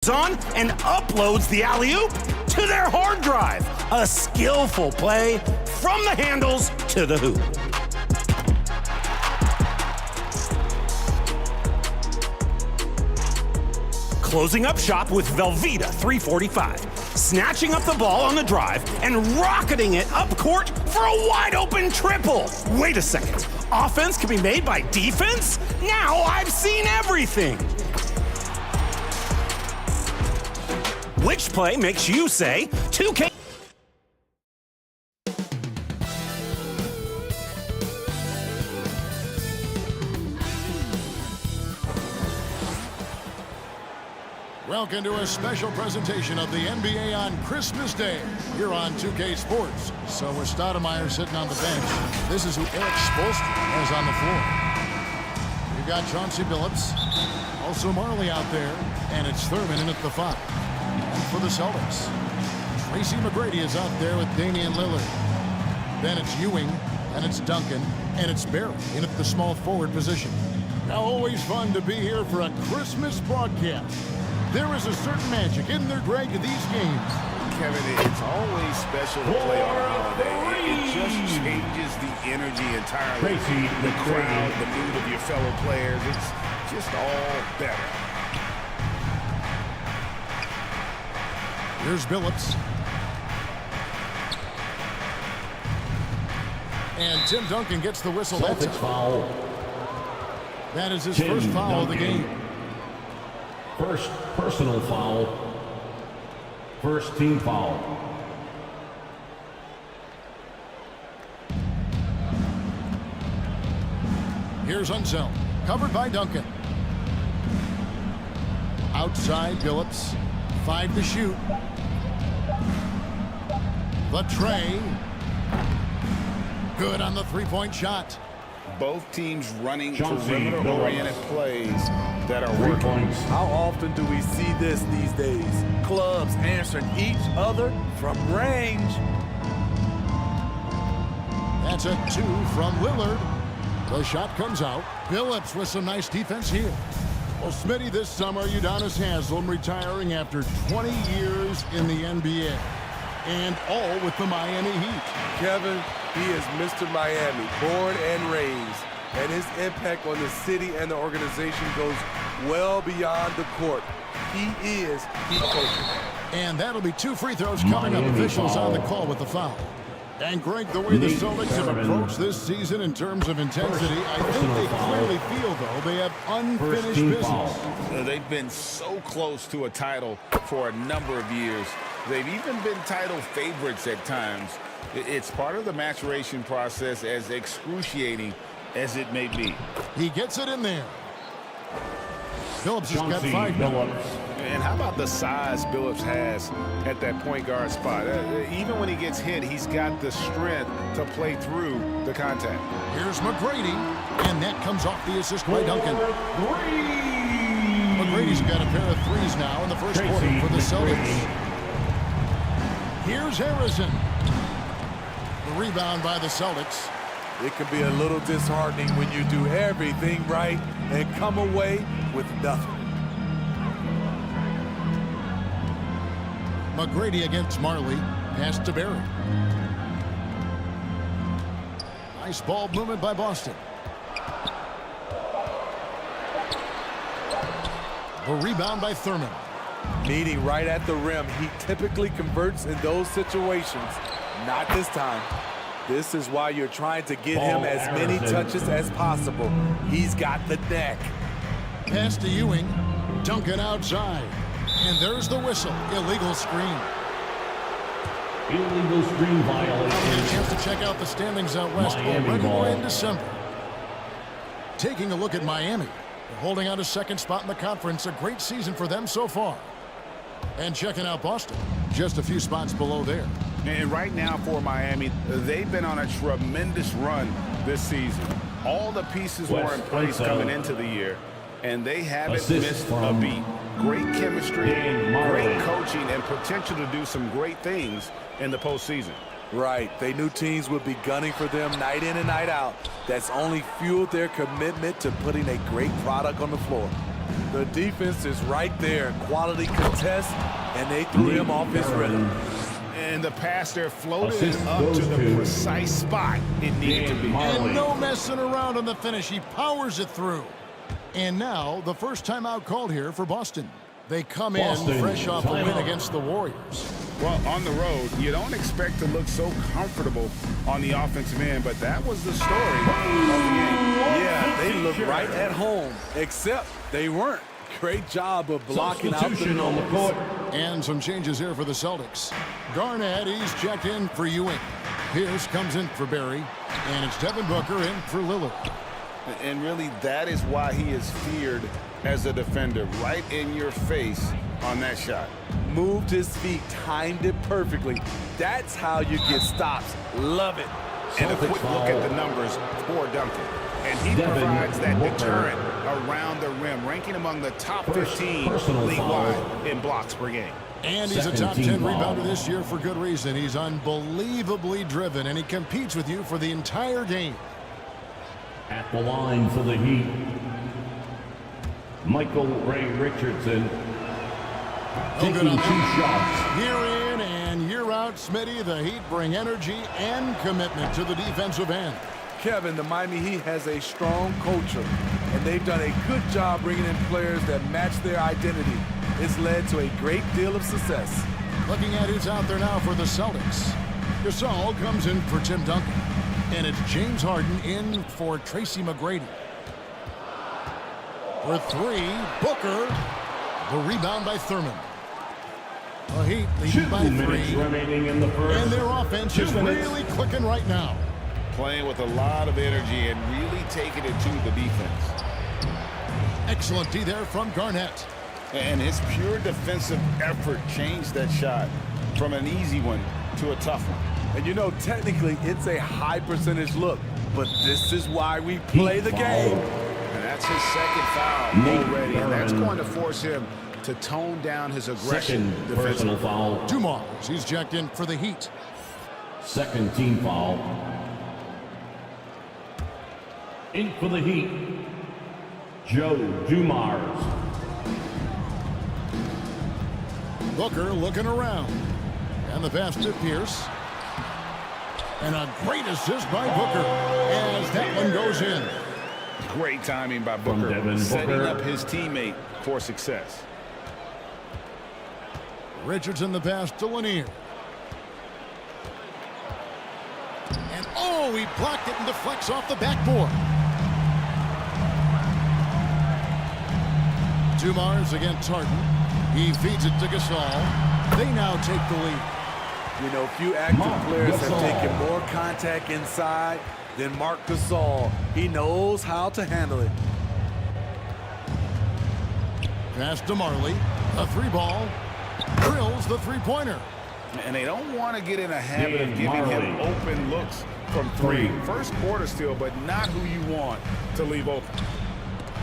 moves on and uploads the alley-oop to their hard drive. A skillful play from the handles to the hoop. Closing up shop with Velveeta 345. Snatching up the ball on the drive and rocketing it up court for a wide-open triple. Wait a second. Offense can be made by defense? Now I've seen everything. Which play makes you say 2K? Welcome to a special presentation of the NBA on Christmas Day here on 2K Sports. So with Stoudemire sitting on the bench, this is who Eric Spoelstra has on the floor. You've got Chauncey Billups, also Marley out there, and it's Thurman in at the 5. And for the Celtics, Tracy McGrady is out there with Damian Lillard. Then it's Ewing, and it's Duncan, and it's Barry in at the small forward position. Now, always fun to be here for a Christmas broadcast. There is a certain magic in there, Greg, to these games. Kevin, it's always special to play on a holiday. It just changes the energy entirely. The crowd, the mood of your fellow players, it's just all better. Here's Billups. And Tim Duncan gets the whistle. That's a foul. That is his first foul of the game. First personal foul. First team foul. Here's Unseld, covered by Duncan. Outside Billups, 5 to shoot. The tray. Good on the three-point shot. Both teams running perimeter-oriented plays that are working. How often do we see this these days? Clubs answering each other from range. That's a 2 from Lillard. The shot comes out. Billups with some nice defense here. Well, Smitty, this summer, Udonis Haslem retiring after 20 years in the NBA. And all with the Miami Heat. Kevin, he is Mr. Miami, born and raised. And his impact on the city and the organization goes well beyond the court. He is Heat coaching. And that'll be 2 free throws coming up. Officials on the call with the foul. And Greg, the way the Celtics have approached this season in terms of intensity, I think they clearly feel, though, they have unfinished business. They've been so close to a title for a number of years. They've even been title favorites at times. It's part of the maturation process, as excruciating as it may be. He gets it in there. Billups has got 5 now. And how about the size Billups has at that point guard spot? Even when he gets hit, he's got the strength to play through the contact. Here's McGrady, and that comes off the assist by Duncan. McGrady's got a pair of threes now in the first quarter for the Celtics. Here's Harrison. The rebound by the Celtics. It can be a little disheartening when you do everything right and come away with nothing. McGrady against Marley. Pass to Barry. Nice ball movement by Boston. The rebound by Thurman. Meeting right at the rim. He typically converts in those situations. Not this time. This is why you're trying to get him as many touches as possible. He's got the neck. Pass to Ewing. Duncan outside. And there's the whistle. Illegal screen. Illegal screen violation. Get a chance to check out the standings out west already in December. Taking a look at Miami. They're holding out a second spot in the conference. A great season for them so far. And checking out Boston. Just a few spots below there. And right now for Miami, they've been on a tremendous run this season. All the pieces were in place coming into the year, and they haven't missed a beat. Great chemistry, great coaching, and potential to do some great things in the postseason. Right. They knew teams would be gunning for them night in and night out. That's only fueled their commitment to putting a great product on the floor. The defense is right there. Quality contest, and they threw him off his rhythm. And the pass there floated up to the precise spot it needed to be. And no messing around on the finish. He powers it through. And now the first timeout called here for Boston. They come in fresh off a win against the Warriors. Well, on the road, you don't expect to look so comfortable on the offensive end, but that was the story of the game. Yeah, they looked right at home, except they weren't. Great job of blocking out the on the court. And some changes here for the Celtics. Garnett, he's checked in for Ewing. Pierce comes in for Barry. And it's Devin Booker in for Lillard. And really, that is why he is feared as a defender, right in your face on that shot. Moved his feet, timed it perfectly. That's how you get stops. Love it. And a quick look at the numbers for Duncan. And he provides that deterrent around the rim, ranking among the top 15 league-wide in blocks per game. And he's a top 10 rebounder this year for good reason. He's unbelievably driven, and he competes with you for the entire game. At the line for the Heat, Michael Ray Richardson taking 2 shots. Year in and year out, Smitty, the Heat bring energy and commitment to the defensive end. Kevin, the Miami Heat has a strong culture, and they've done a good job bringing in players that match their identity. It's led to a great deal of success. Looking at who's out there now for the Celtics. Gasol comes in for Tim Duncan. And it's James Harden in for Tracy McGrady. For 3, Booker. The rebound by Thurman. The Heat leading by 3. Remaining in the first. And their offense is really clicking right now. Playing with a lot of energy and really taking it to the defense. Excellent D there from Garnett. And his pure defensive effort changed that shot from an easy one to a tough one. And you know, technically, it's a high percentage look, but this is why we play the game. And that's his second foul already, and that's going to force him to tone down his aggression. Second personal foul. Dumars, he's checked in for the Heat. Second team foul. In for the Heat, Joe Dumars. Booker looking around. And the pass to Pierce. And a great assist by Booker as that one goes in. Great timing by Booker, setting up his teammate for success. Richardson the pass to Lanier. And oh, he blocked it and deflects off the backboard. Dumars against Harden. He feeds it to Gasol. They now take the lead. You know, few active players have taken more contact inside than Marc Gasol. He knows how to handle it. Pass to Marley. A 3-ball. Drills the 3-pointer. And they don't want to get in a habit of giving him open looks from 3. First quarter still, but not who you want to leave open.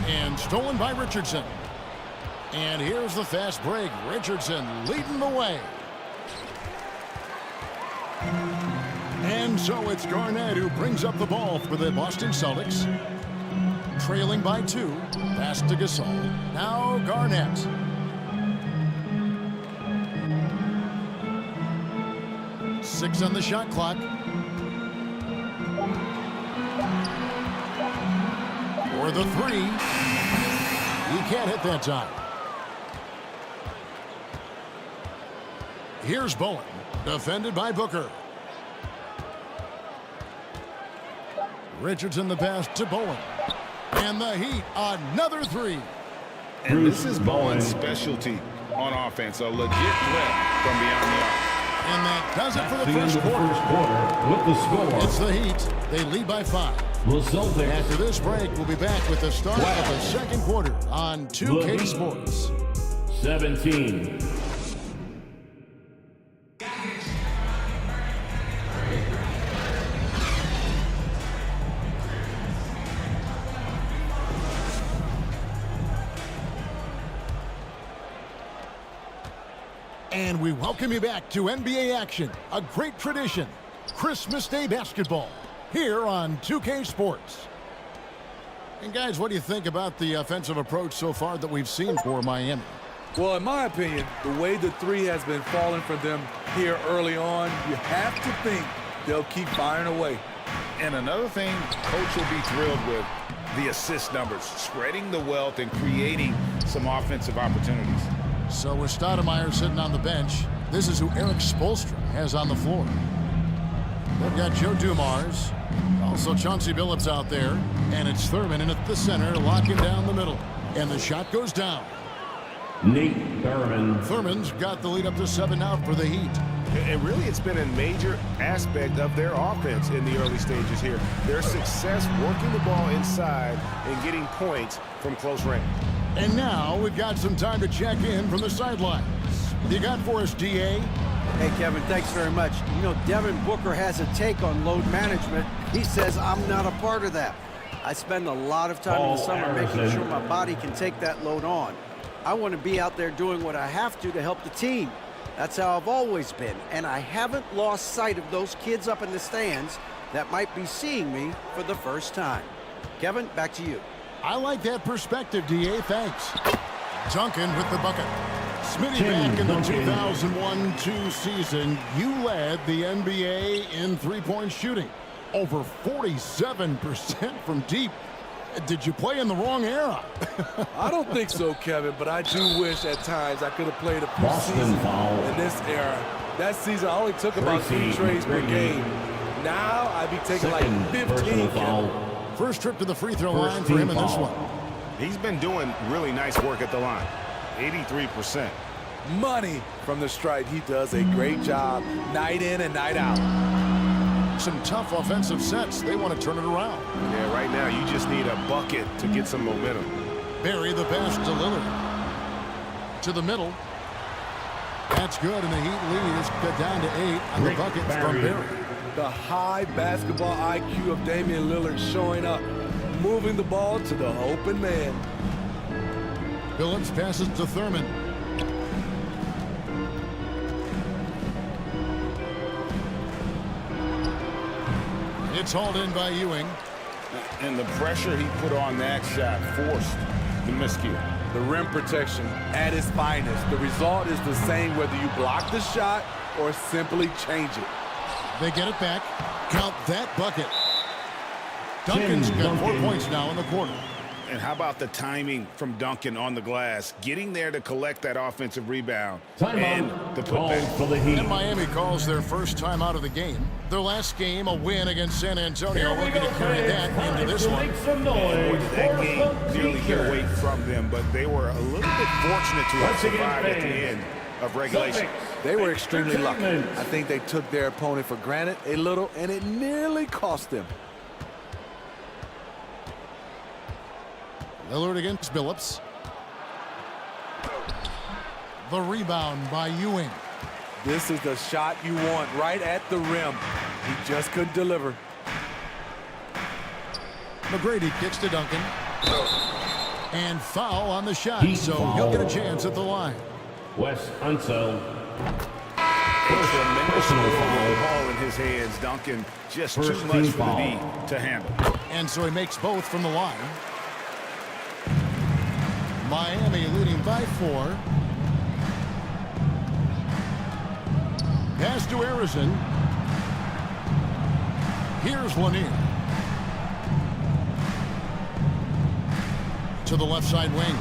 And stolen by Richardson. And here's the fast break. Richardson leading the way. And so it's Garnett who brings up the ball for the Boston Celtics. Trailing by 2. Pass to Gasol. Now Garnett. Six on the shot clock. For the 3. He can't hit that time. Here's Bowen. Defended by Booker. Richardson the pass to Bowen. And the Heat, another 3. And this is Bowen's specialty on offense, a legit threat from beyond the arc. And that does it for the first quarter. With the score. It's the Heat. They lead by 5. The Celtics. After this break, we'll be back with the start of the second quarter on 2K Sports. 17. And we welcome you back to NBA action, a great tradition, Christmas Day basketball, here on 2K Sports. And guys, what do you think about the offensive approach so far that we've seen for Miami? Well, in my opinion, the way the three has been falling for them here early on, you have to think they'll keep firing away. And another thing, coach will be thrilled with the assist numbers, spreading the wealth and creating some offensive opportunities. So with Stoudemire sitting on the bench, this is who Eric Spoelstra has on the floor. They've got Joe Dumars, also Chauncey Billups out there, and it's Thurman in at the center, locking down the middle. And the shot goes down. Nate Thurman. Thurman's got the lead up to 7 now for the Heat. And really, it's been a major aspect of their offense in the early stages here. Their success working the ball inside and getting points from close range. And now we've got some time to check in from the sidelines. What you got for us, DA? Hey, Kevin, thanks very much. You know, Devin Booker has a take on load management. He says, I'm not a part of that. I spend a lot of time in the summer making sure my body can take that load on. I want to be out there doing what I have to help the team. That's how I've always been, and I haven't lost sight of those kids up in the stands that might be seeing me for the first time. Kevin, back to you. I like that perspective, DA. Thanks. Duncan with the bucket. Smitty, back in the 2001-2 season, you led the NBA in three-point shooting. Over 47% from deep. Did you play in the wrong era? I don't think so, Kevin, but I do wish at times I could have played a few seasons in this era. That season, I only took about 3 trades per game. Now, I'd be taking like 15, Kevin. First trip to the free throw line for him in this one. He's been doing really nice work at the line. 83%. Money from the stripe. He does a great job night in and night out. Some tough offensive sets. They want to turn it around. Yeah, right now you just need a bucket to get some momentum. Barry the pass to Lillard. To the middle. That's good, and the Heat lead is cut down to 8 on the bucket from Barry. The high basketball IQ of Damian Lillard showing up, moving the ball to the open man. Billups passes to Thurman. It's hauled in by Ewing. And the pressure he put on that shot forced the miscue. The rim protection at its finest. The result is the same whether you block the shot or simply change it. They get it back. Count that bucket. Duncan's got 4 points now in the quarter. And how about the timing from Duncan on the glass, getting there to collect that offensive rebound and the putback. For the Heat. And Miami calls their first time out of the game. Their last game, a win against San Antonio, looking to carry that into this one. Boy, did that game nearly get away from them, but they were a little bit fortunate to have survived at the end of regulation. They were extremely lucky. I think they took their opponent for granted a little, and it nearly cost them. Lillard against Billups. The rebound by Ewing. This is the shot you want right at the rim. He just couldn't deliver. McGrady kicks to Duncan. And foul on the shot, so he'll get a chance at the line. Wes Unseld. Personal ball in his hands. Duncan just too much for the knee to handle. And so he makes both from the line. Miami leading by 4. Pass to Arizon. Here's Lanier. To the left side wing.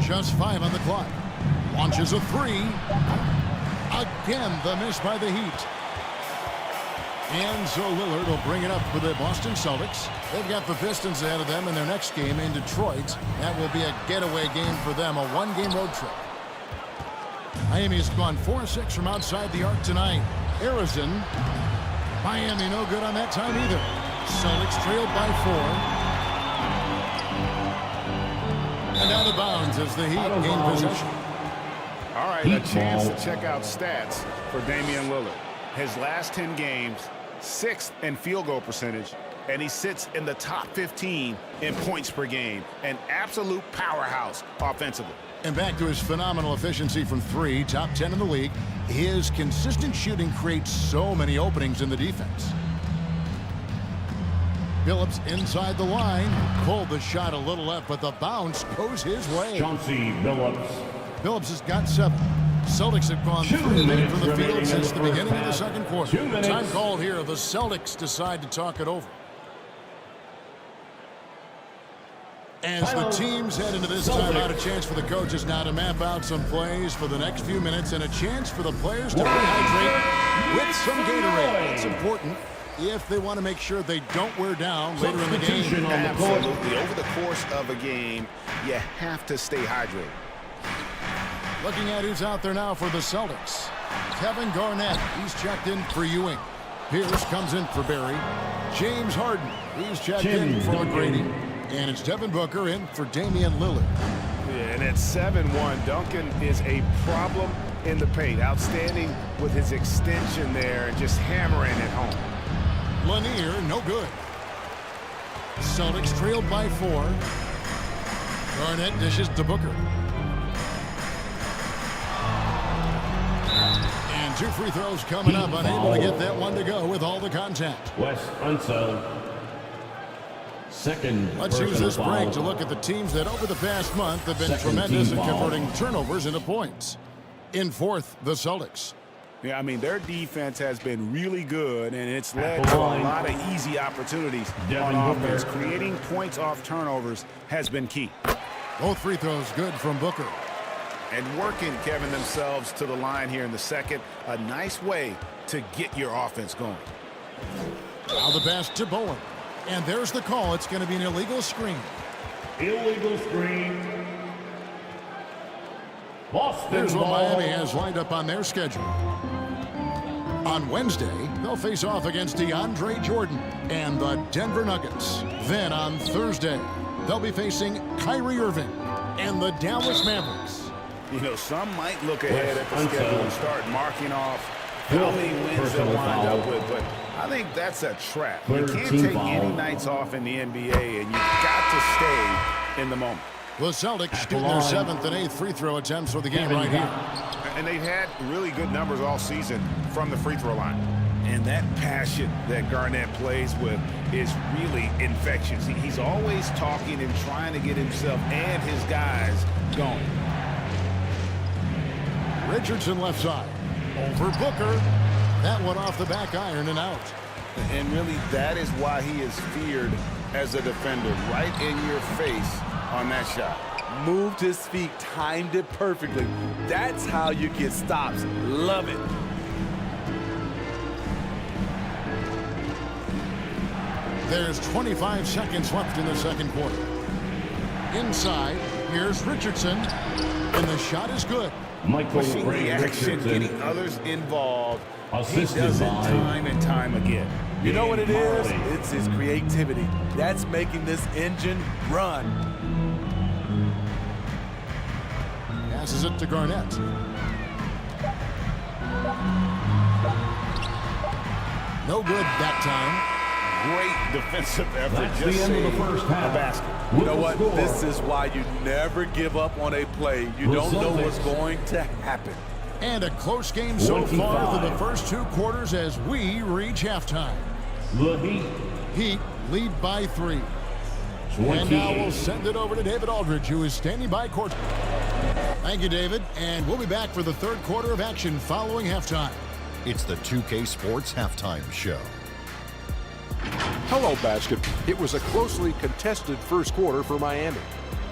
Just 5 on the clock. Launches a 3. Again, the miss by the Heat. And so Lillard will bring it up for the Boston Celtics. They've got the Pistons ahead of them in their next game in Detroit. That will be a getaway game for them, a 1-game road trip. Miami's gone 4-6 from outside the arc tonight. Arizon. Miami no good on that time either. Celtics trailed by 4. And out of bounds as the Heat gain possession. All right, a chance to check out stats for Damian Lillard. His last 10 games, 6th in field goal percentage, and he sits in the top 15 in points per game. An absolute powerhouse offensively. And back to his phenomenal efficiency from 3, top 10 in the league. His consistent shooting creates so many openings in the defense. Billups inside the line. Pulled the shot a little left, but the bounce goes his way. Chauncey Billups. Billups has got 7. Celtics have gone 3 of 8 from the field since the beginning of the second quarter. Time called here. The Celtics decide to talk it over. As the teams head into this timeout, a chance for the coaches now to map out some plays for the next few minutes and a chance for the players to rehydrate with some Gatorade. It's important if they want to make sure they don't wear down later in the game. Absolutely. Over the course of a game, you have to stay hydrated. Looking at who's out there now for the Celtics. Kevin Garnett, he's checked in for Ewing. Pierce comes in for Barry. James Harden, he's checked in for McGrady. And it's Devin Booker in for Damian Lillard. Yeah, and at 7-1, Duncan is a problem in the paint. Outstanding with his extension there and just hammering it home. Lanier, no good. Celtics trailed by 4. Garnett dishes to Booker. And 2 free throws coming up, unable to get that one to go with all the contact. Wes Unseld. Second. Let's use this break to look at the teams that over the past month have been tremendous at converting turnovers into points. In 4th, the Celtics. Yeah, I mean, their defense has been really good, and it's led to a lot of easy opportunities on offense. Creating points off turnovers has been key. Both free throws good from Booker. And working, Kevin, themselves to the line here in the second. A nice way to get your offense going. Now the pass to Bowen. And there's the call. It's going to be an illegal screen. Illegal screen. Boston. Here's what Miami has lined up on their schedule. On Wednesday, they'll face off against DeAndre Jordan and the Denver Nuggets. Then on Thursday, they'll be facing Kyrie Irving and the Dallas Mavericks. You know, some might look ahead at the schedule and start marking off how many wins they'll wind up with, but I think that's a trap. You can't take any nights off in the NBA, and you've got to stay in the moment. The Celtics shooting their 7th and 8th free throw attempts for the game right here. And they've had really good numbers all season from the free throw line. And that passion that Garnett plays with is really infectious. He's always talking and trying to get himself and his guys going. Richardson left side. Over Booker. That one off the back iron and out. And really, that is why he is feared as a defender. Right in your face on that shot. Moved his feet, timed it perfectly. That's how you get stops. Love it. There's 25 seconds left in the second quarter. Inside, here's Richardson. And the shot is good. Michael Richardson getting others involved. He does it by time and time again. You know what it is? It's his creativity. That's making this engine run. Passes it to Garnett. No good that time. Great defensive effort. That's Just the end of the first half. a basket. You know what? This is why you never give up on a play. You don't know what's going to happen. And a close game so far through the first 2 quarters as we reach halftime. The Heat. Heat lead by 3. And now we'll send it over to David Aldridge, who is standing by court. Thank you, David. And we'll be back for the third quarter of action following halftime. It's the 2K Sports Halftime Show. Hello, Basket. It was a closely contested first quarter for Miami.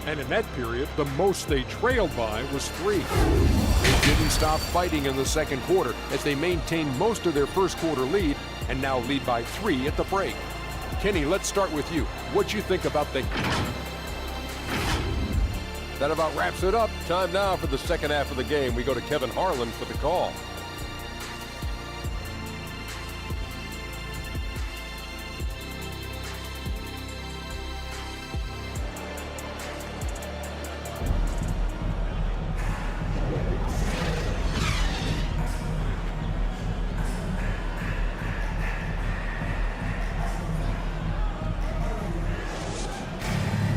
And in that period, the most they trailed by was 3. They didn't stop fighting in the second quarter as they maintained most of their first quarter lead and now lead by 3 at the break. Kenny, let's start with you. What you think about the... That about wraps it up. Time now for the second half of the game. We go to Kevin Harlan for the call.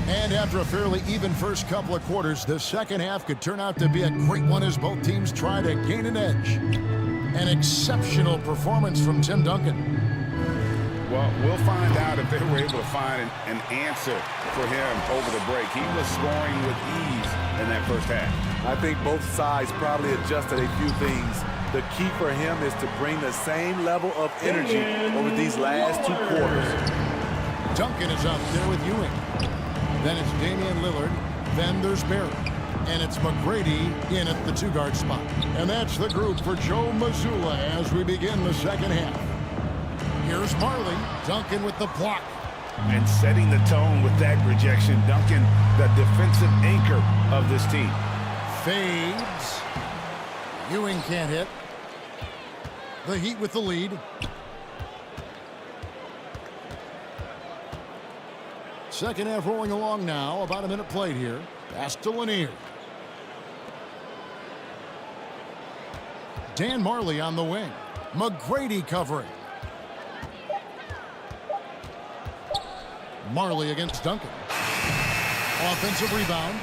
And after a fairly even first couple of quarters, the second half could turn out to be a great one as both teams try to gain an edge. An exceptional performance from Tim Duncan. Well, we'll find out if they were able to find an answer for him over the break. He was scoring with ease in that first half. I think both sides probably adjusted a few things. The key for him is to bring the same level of energy over these last 2 quarters. Duncan is out there with Ewing. Then it's Damian Lillard. Then there's Barrett. And it's McGrady in at the 2-guard spot. And that's the group for Joe Mazzulla as we begin the second half. Here's Marley. Duncan with the block. And setting the tone with that rejection. Duncan, the defensive anchor of this team. Fades. Ewing can't hit. The Heat with the lead. Second half rolling along now. About a minute played here. Pass to Lanier. Dan Marley on the wing. McGrady covering. Marley against Duncan. Offensive rebound.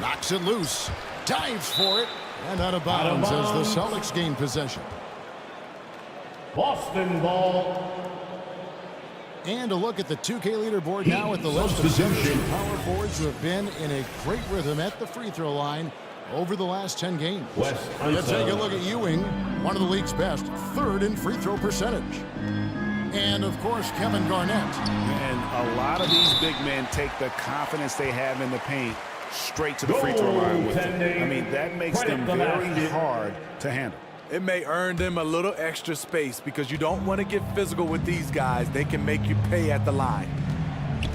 Knocks it loose. Dives for it. And out of bounds as the Celtics gain possession. Boston ball. And a look at the 2K leaderboard now with the list of 17 power forwards who have been in a great rhythm at the free throw line over the last 10 games. Let's take a look at Ewing, one of the league's best, 3rd in free throw percentage. And, of course, Kevin Garnett. And a lot of these big men take the confidence they have in the paint straight to the free throw line with them. I mean, that makes them very hard to handle. It may earn them a little extra space because you don't want to get physical with these guys. They can make you pay at the line.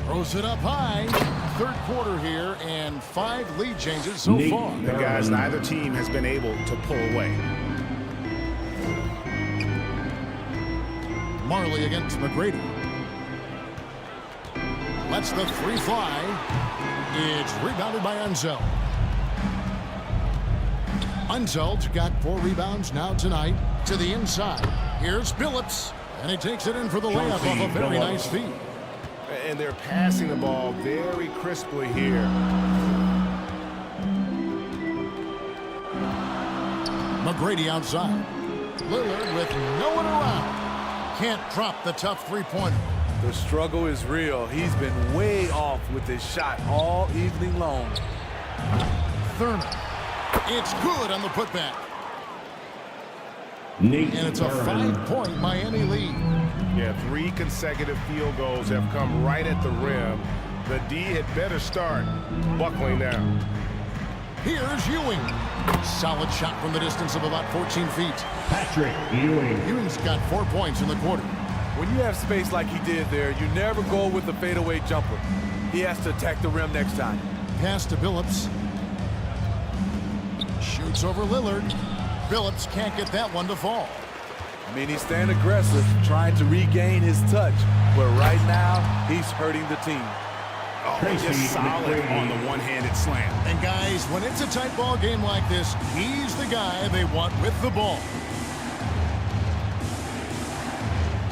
Throws it up high. 3rd quarter here and 5 lead changes so far. The guys, neither team has been able to pull away. Marley against McGrady. Lets the 3 fly. It's rebounded by Unseld. Unseld's got 4 rebounds now tonight to the inside. Here's Billups, and he takes it in for the layup off a very nice feed. And they're passing the ball very crisply here. McGrady outside. Lillard with no one around. Can't drop the tough 3-pointer. The struggle is real. He's been way off with his shot all evening long. Thurman. It's good on the putback. And it's a 5-point Miami lead. Yeah, 3 consecutive field goals have come right at the rim. The D had better start buckling down. Here's Ewing. Solid shot from the distance of about 14 feet. Patrick Ewing. Ewing's got 4 points in the quarter. When you have space like he did there, you never go with the fadeaway jumper. He has to attack the rim next time. Pass to Billups. Shoots over Lillard. Billups can't get that one to fall. I mean, he's staying aggressive, trying to regain his touch. But right now, he's hurting the team. Oh, just solid on the one-handed slam. And guys, when it's a tight ball game like this, he's the guy they want with the ball.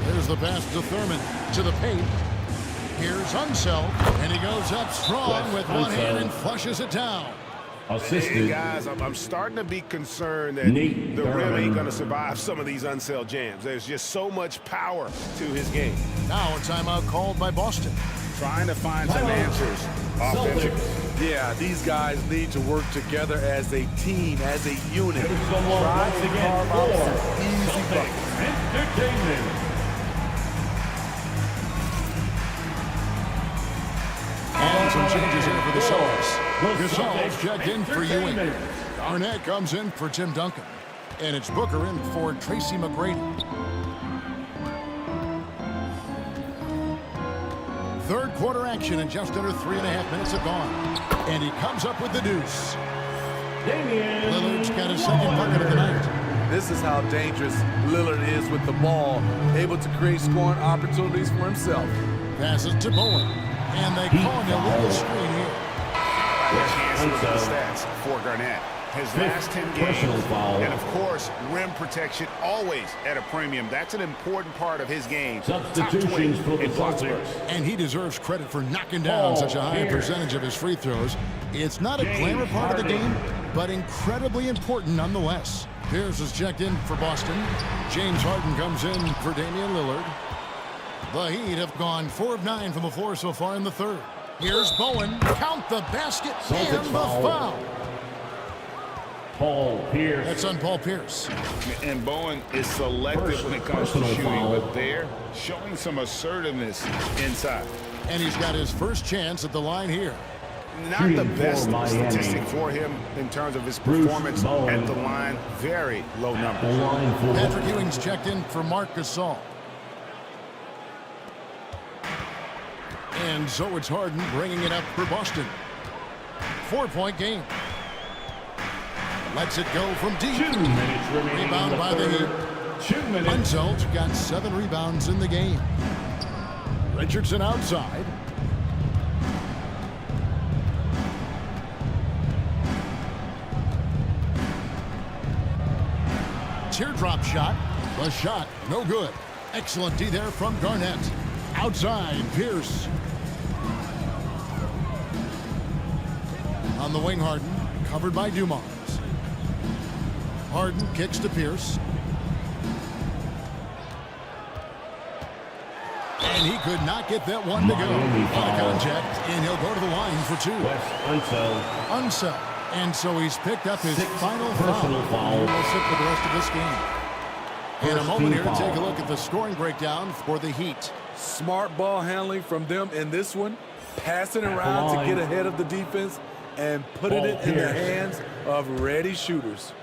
There's the pass to Thurman to the paint. Here's Unseld, and he goes up strong with one hand and flushes it down. Assisted. Hey guys, I'm starting to be concerned that the rim ain't going to survive some of these Unseld jams. There's just so much power to his game. Now a timeout called by Boston. Trying to find some answers offensively. Yeah, these guys need to work together as a team, as a unit. Try to carve out some easy buckets. Entertainment. And some changes here for the Celtics. Gasol's checked in for Ewing. Garnett comes in for Tim Duncan. And it's Booker in for Tracy McGrady. 3rd quarter action and just under 3.5 minutes have gone. And he comes up with the deuce. Lillard's got his 2nd bucket of the night. This is how dangerous Lillard is with the ball, able to create scoring opportunities for himself. Passes to Bowen. And they call an illegal screen here. Chance to look at the stats for Garnett. His last 10 games, and of course, rim protection always at a premium. That's an important part of his game. Substitutions for the Celtics. And he deserves credit for knocking down such a high percentage of his free throws. It's not a glamour part of the game, but incredibly important nonetheless. Pierce is checked in for Boston. James Harden comes in for Damian Lillard. The Heat have gone 4 of 9 from the floor so far in the third. Here's Bowen. Count the basket and the foul. Paul Pierce. That's on Paul Pierce. And Bowen is selective when it comes to shooting, but they're showing some assertiveness inside. And he's got his first chance at the line here. Not the best statistic for him in terms of his performance at the line. Very low numbers. Patrick Ewing's checked in for Marc Gasol. And so it's Harden bringing it up for Boston. 4-point game. Lets it go from deep. 2 minutes remaining. Rebound by the Heat. 2 minutes. Unselt got 7 rebounds in the game. Richardson outside. Teardrop shot. The shot, no good. Excellent D there from Garnett. Outside, Pierce. On the wing, Harden, covered by Dumars. Harden kicks to Pierce. And he could not get that one to go. On contact, and he'll go to the line for 2. Unseld. And so he's picked up his final foul. He will sit for the rest of this game. In a moment here to take a look at the scoring breakdown for the Heat. Smart ball handling from them in this one. Passing around to get ahead of the defense and putting it in the hands of ready shooters.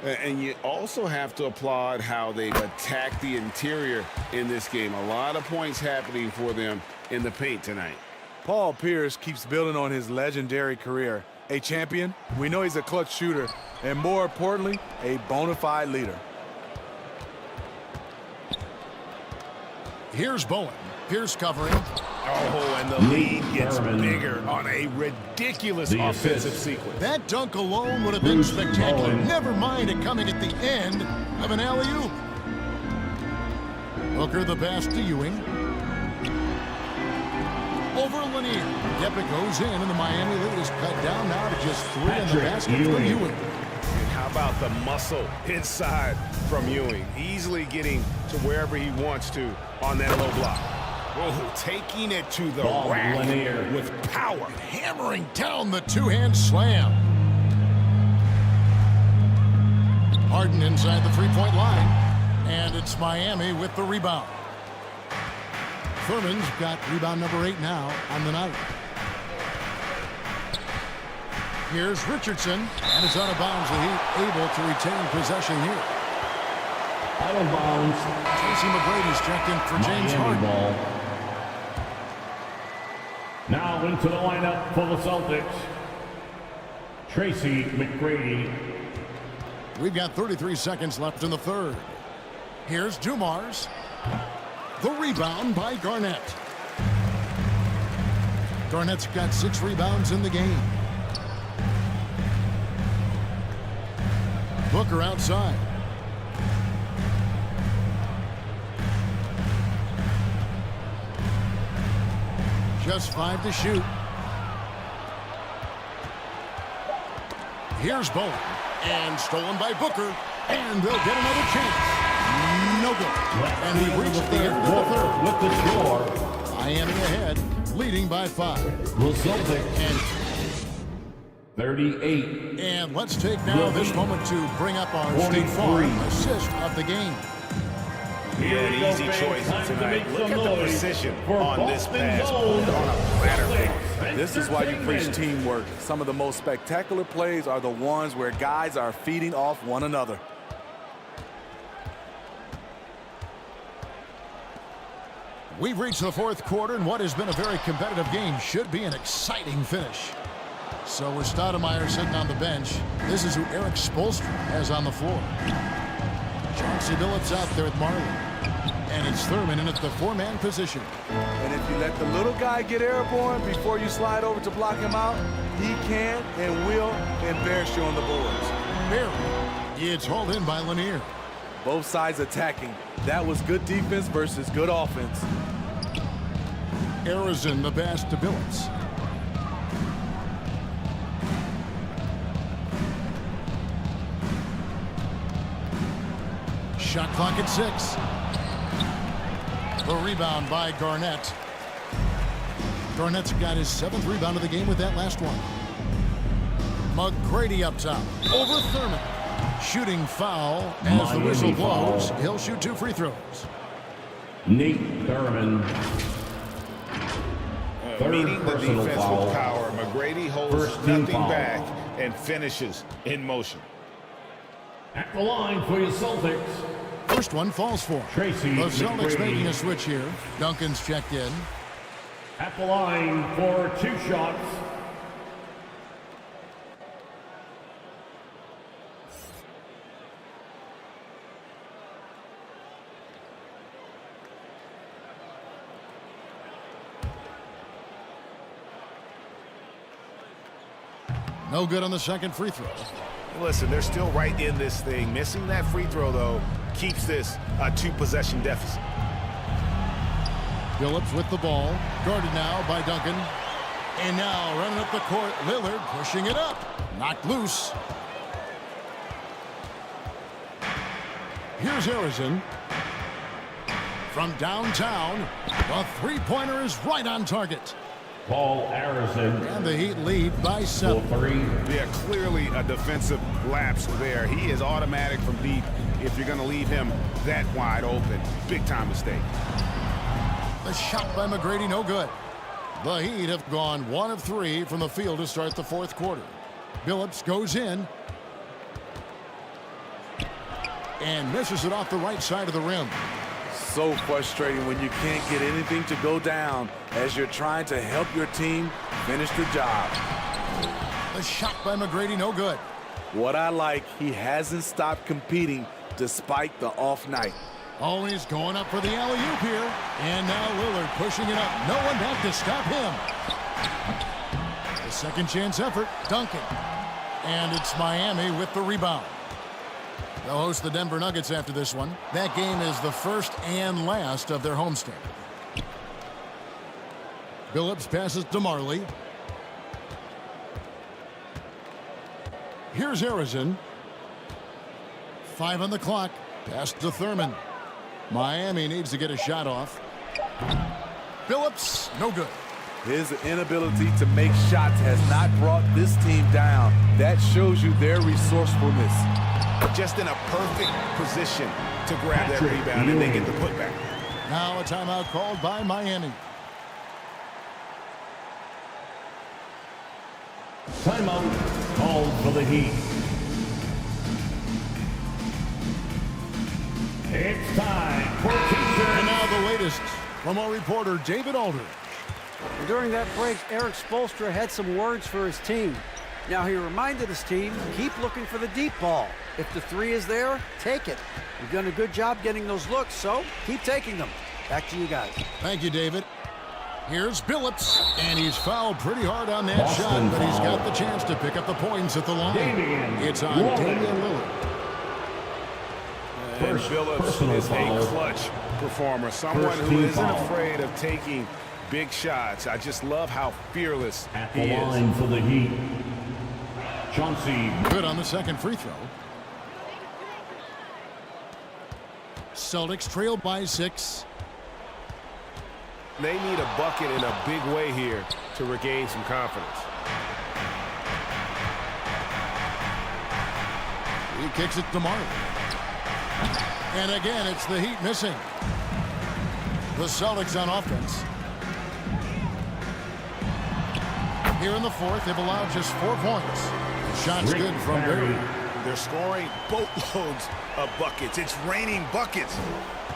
And you also have to applaud how they've attacked the interior in this game. A lot of points happening for them in the paint tonight. Paul Pierce keeps building on his legendary career. A champion, we know he's a clutch shooter, and more importantly, a bona fide leader. Here's Bowen. Pierce covering. Oh, and the lead gets bigger on a ridiculous offensive sequence. That dunk alone would have been spectacular. Never mind it coming at the end of an alley-oop. Booker the pass to Ewing. Over Lanier. Depa goes in, and the Miami lead is cut down now to just 3 in the basket for Ewing. And how about the muscle inside from Ewing? Easily getting to wherever he wants to on that low block. Oh, taking it to the rack with power. Hammering down the two-hand slam. Harden inside the three-point line. And it's Miami with the rebound. Thurman's got rebound number 8 now on the night. Here's Richardson, and it's out of bounds. The Heat able to retain possession here. Out of bounds. Tracy McGrady's checked in for James Harden. Ball. Now into the lineup for the Celtics, Tracy McGrady. We've got 33 seconds left in the third. Here's Dumars. The rebound by Garnett. Garnett's got 6 rebounds in the game. Booker outside. Just 5 to shoot. Here's Bowen. And stolen by Booker. And they'll get another chance. No good. And he reached the end of the third. With the score. Miami ahead, leading by 5. The Celtics. 38. And let's take now this moment to bring up our State Farm assist of the game. An easy choice tonight. Look at the precision on this pass. On a better. This is why you preach teamwork. Some of the most spectacular plays are the ones where guys are feeding off one another. We've reached the fourth quarter, and what has been a very competitive game should be an exciting finish. So with Stoudemire sitting on the bench, this is who Eric Spoelstra has on the floor. Chauncey Billups out there with Marley. And it's Thurman in at the 4-man position. And if you let the little guy get airborne before you slide over to block him out, he can and will embarrass you on the boards. Barry. It's hauled in by Lanier. Both sides attacking. That was good defense versus good offense. Arizin the pass to Billups. Shot clock at 6. The rebound by Garnett. Garnett's got his 7th rebound of the game with that last one. McGrady up top. Over Thurman. Shooting foul as the whistle blows. He'll shoot 2 free throws. Nate Thurman. Meeting the defense foul. with power, McGrady holds nothing back and finishes in motion. At the line for your Celtics. First one falls for Tracy the Celtics McGrady. making a switch here. Duncan's checked in. At the line for 2 shots. No good on the second free throw. Listen, they're still right in this thing. Missing that free throw, though, keeps this a 2-possession deficit. Phillips with the ball. Guarded now by Duncan. And now running up the court, Lillard pushing it up. Knocked loose. Here's Harrison. From downtown, the three-pointer is right on target. Paul Harrison. And the Heat lead by 7. 3. Yeah, clearly a defensive lapse there. He is automatic from deep if you're going to leave him that wide open. Big-time mistake. The shot by McGrady, no good. The Heat have gone 1 of 3 from the field to start the 4th quarter. Phillips goes in. And misses it off the right side of the rim. So frustrating when you can't get anything to go down as you're trying to help your team finish the job. The shot by McGrady, no good. What I like, he hasn't stopped competing despite the off night. Oh, he's going up for the alley-oop here. And now Lillard pushing it up. No one back to stop him. The second chance effort, Duncan. And it's Miami with the rebound. They'll host the Denver Nuggets after this one. That game is the first and last of their homestand. Phillips passes to Marley. Here's Harrison. 5 on the clock. Pass to Thurman. Miami needs to get a shot off. Phillips, no good. His inability to make shots has not brought this team down. That shows you their resourcefulness. Just in a perfect position to grab that rebound and they get the putback. Now a timeout called by Miami. Timeout called for the Heat. It's time for teaser. And now the latest from our reporter, David Aldridge. During that break, Eric Spoelstra had some words for his team. Now he reminded his team, keep looking for the deep ball. If the 3 is there, take it. You've done a good job getting those looks, so keep taking them. Back to you guys. Thank you, David. Here's Phillips, and he's fouled pretty hard on that shot, but he's got the chance to pick up the points at the line. It's on Damian Lillard. And Phillips is a clutch performer, someone who isn't afraid of taking big shots. I just love how fearless At he the line is. for the Heat. Chauncey. Good on the second free throw. Celtics trail by 6. They need a bucket in a big way here to regain some confidence. He kicks it to Marley. And again, it's the Heat missing. The Celtics on offense. Here in the 4th, they've allowed just 4 points. Shot's good from Barry. They're scoring boatloads of buckets. It's raining buckets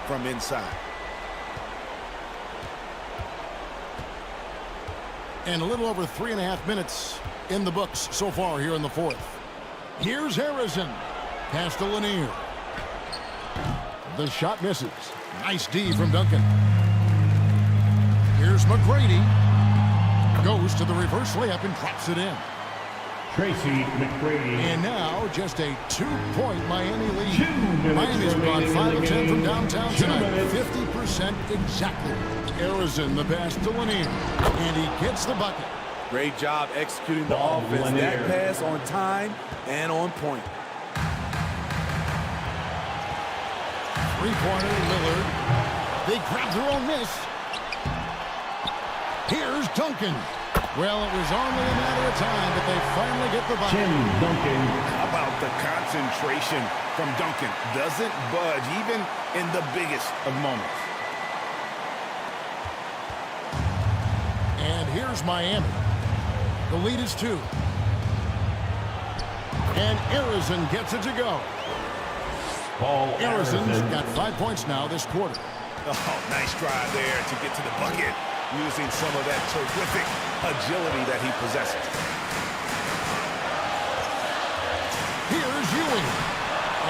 from inside. And a little over 3.5 minutes in the books so far here in the 4th. Here's Harrison. Pass to Lanier. The shot misses. Nice D from Duncan. Here's McGrady. Goes to the reverse layup and drops it in. Tracy McGrady. And now just a 2-point Miami lead. Miami's gone 5 of 10 from downtown tonight. 50% exactly. Harrison, the pass to Lanier. And he gets the bucket. Great job executing the offense. That pass on time and on point. 3-pointer, Lillard. They grab their own miss. Here's Duncan. Well, it was only a matter of time, but they finally get the ball. Tim Duncan. How about the concentration from Duncan? Doesn't budge, even in the biggest of moments. And here's Miami. The lead is 2. And Arizon gets it to go. Arizon's got 5 points now this quarter. Oh, nice drive there to get to the bucket, using some of that terrific agility that he possesses. Here's Ewing.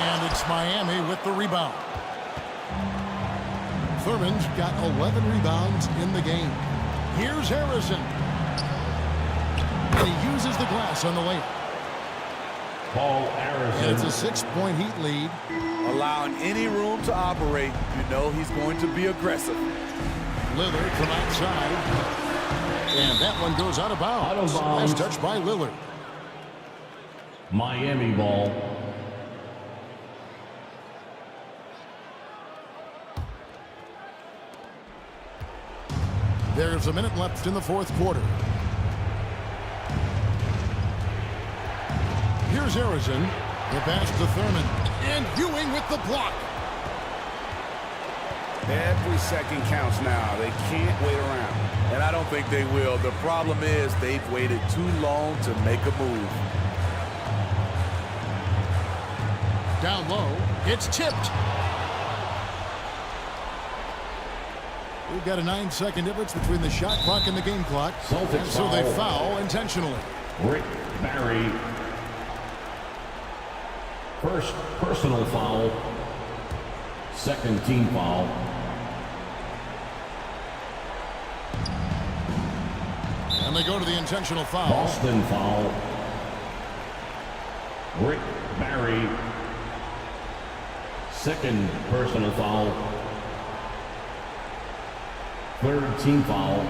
And it's Miami with the rebound. Thurman's got 11 rebounds in the game. Here's Harrison. And he uses the glass on the layup. And it's a 6-point Heat lead. Allowing any room to operate, you know he's going to be aggressive. Lillard from outside. And that one goes out of bounds. Nice touch by Lillard. Miami ball. There's a minute left in the fourth quarter. Here's Arizon. The pass to Thurman. And Ewing with the block. Every second counts now. They can't wait around. And I don't think they will. The problem is they've waited too long to make a move. Down low. It's tipped. We've got a 9-second difference between the shot clock and the game clock. Celtics and so they foul intentionally. Rick Barry. First personal foul. Second team foul. And they go to the intentional foul. Boston foul. Rick Barry. Second personal foul. Third team foul.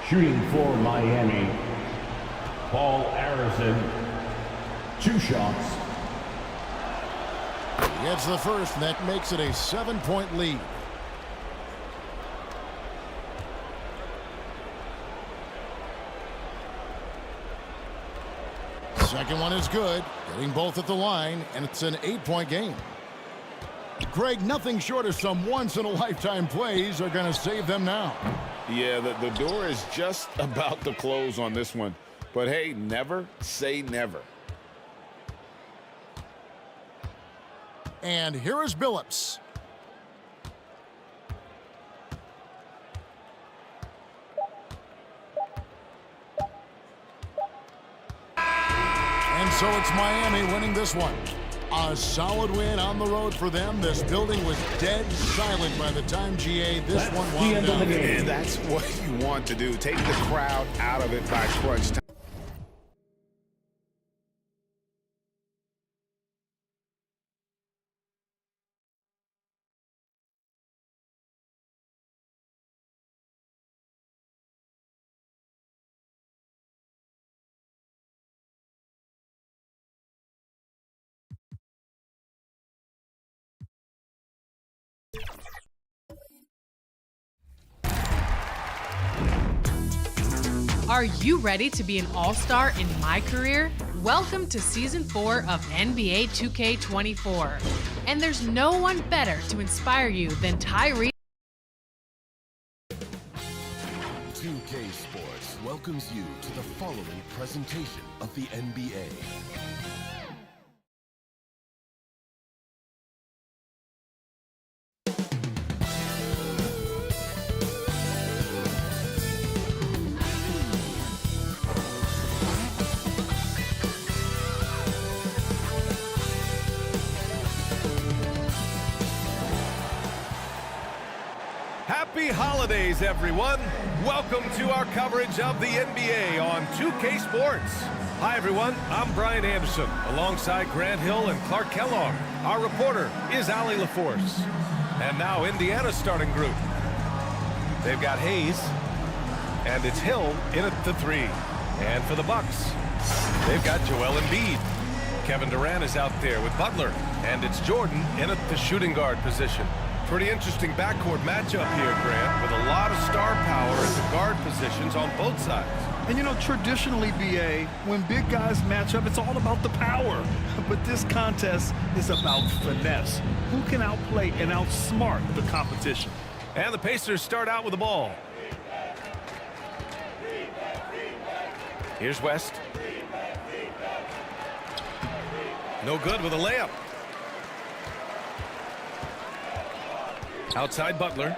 Shooting for Miami. Paul Arizon. 2 shots. Gets the first, and that makes it a 7-point lead. Second one is good. Getting both at the line, and it's an 8-point game. Greg, nothing short of some once-in-a-lifetime plays are going to save them now. Yeah, the door is just about to close on this one. But hey, never say never. And here is Billups. And so it's Miami winning this one. A solid win on the road for them. This building was dead silent by the time GA this one wound down. And that's what you want to do. Take the crowd out of it by crunch time. Are you ready to be an all-star in my career? Welcome to Season 4 of NBA 2K24. And there's no one better to inspire you than Tyrese. 2K Sports welcomes you to the following presentation of the NBA. Happy holidays, everyone. Welcome to our coverage of the NBA on 2K Sports. Hi, everyone. I'm Brian Anderson, alongside Grant Hill and Clark Kellogg. Our reporter is Allie LaForce. And now Indiana's starting group. They've got Hayes, and it's Hill in at the 3. And for the Bucks, they've got Joel Embiid. Kevin Durant is out there with Butler, and it's Jordan in at the shooting guard position. Pretty interesting backcourt matchup here, Grant, with a lot of star power at the guard positions on both sides. And, you know, traditionally, B.A., when big guys match up, it's all about the power. But this contest is about finesse. Who can outplay and outsmart the competition? And the Pacers start out with the ball. Here's West. No good with a layup. Outside Butler.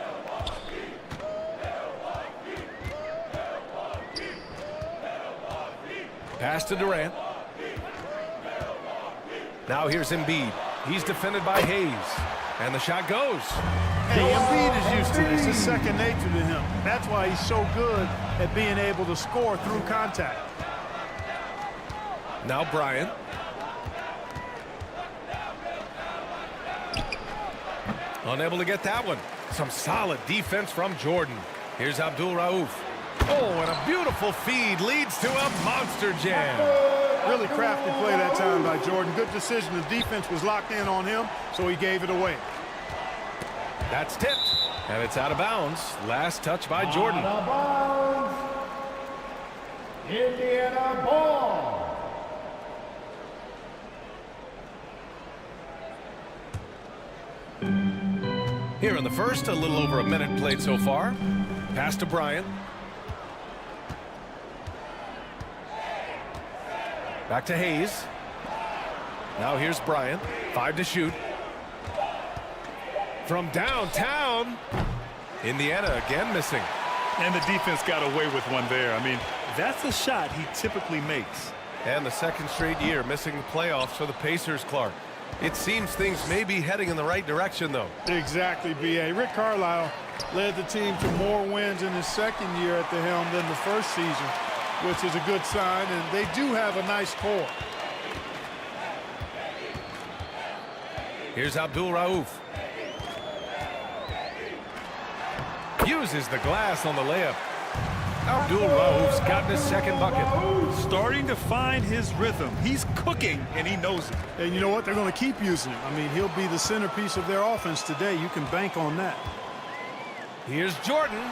Pass to Durant. Now here's Embiid. He's defended by Hayes. And the shot goes. Hey, Embiid is used to this. It's second nature to him. That's why he's so good at being able to score through contact. Now Bryant. Unable to get that one. Some solid defense from Jordan. Here's Abdul Rauf. Oh, and a beautiful feed leads to a monster jam. Really crafty play that time by Jordan. Good decision. The defense was locked in on him, so he gave it away. That's tipped, and it's out of bounds. Last touch by Jordan. Out of bounds. Indiana ball. Here in the first, a little over a minute played so far. Pass to Bryant. Back to Hayes. Now here's Bryant. 5 to shoot. From downtown. Indiana again missing. And the defense got away with one there. I mean, that's a shot he typically makes. And the second straight year missing the playoffs for the Pacers, Clark. It seems things may be heading in the right direction, though. Exactly, B.A. Rick Carlisle led the team to more wins in his second year at the helm than the first season, which is a good sign, and they do have a nice core. Here's Abdul Rauf. Uses the glass on the layup. Abdul Rauf's gotten his second bucket. Starting to find his rhythm. He's cooking, and he knows it. And you know what? They're going to keep using him. I mean, he'll be the centerpiece of their offense today. You can bank on that. Here's Jordan.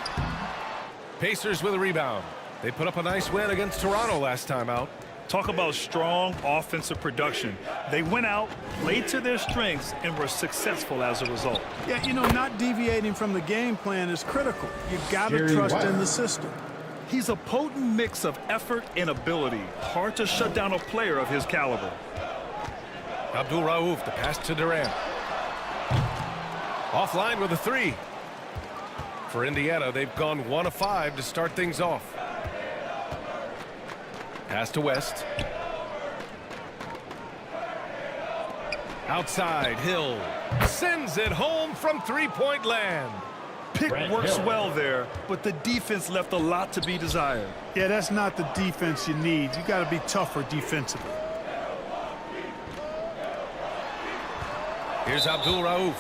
Pacers with a rebound. They put up a nice win against Toronto last time out. Talk about strong offensive production. They went out, played to their strengths, and were successful as a result. Yeah, you know, not deviating from the game plan is critical. You got to trust in the system. He's a potent mix of effort and ability. Hard to shut down a player of his caliber. Abdul Rauf, the pass to Durant. Offline with a 3. For Indiana, they've gone 1 of 5 to start things off. Pass to West. Outside, Hill sends it home from three-point land. Pick works well there, but the defense left a lot to be desired. Yeah, that's not the defense you need. You got to be tougher defensively. Here's Abdul Rauf.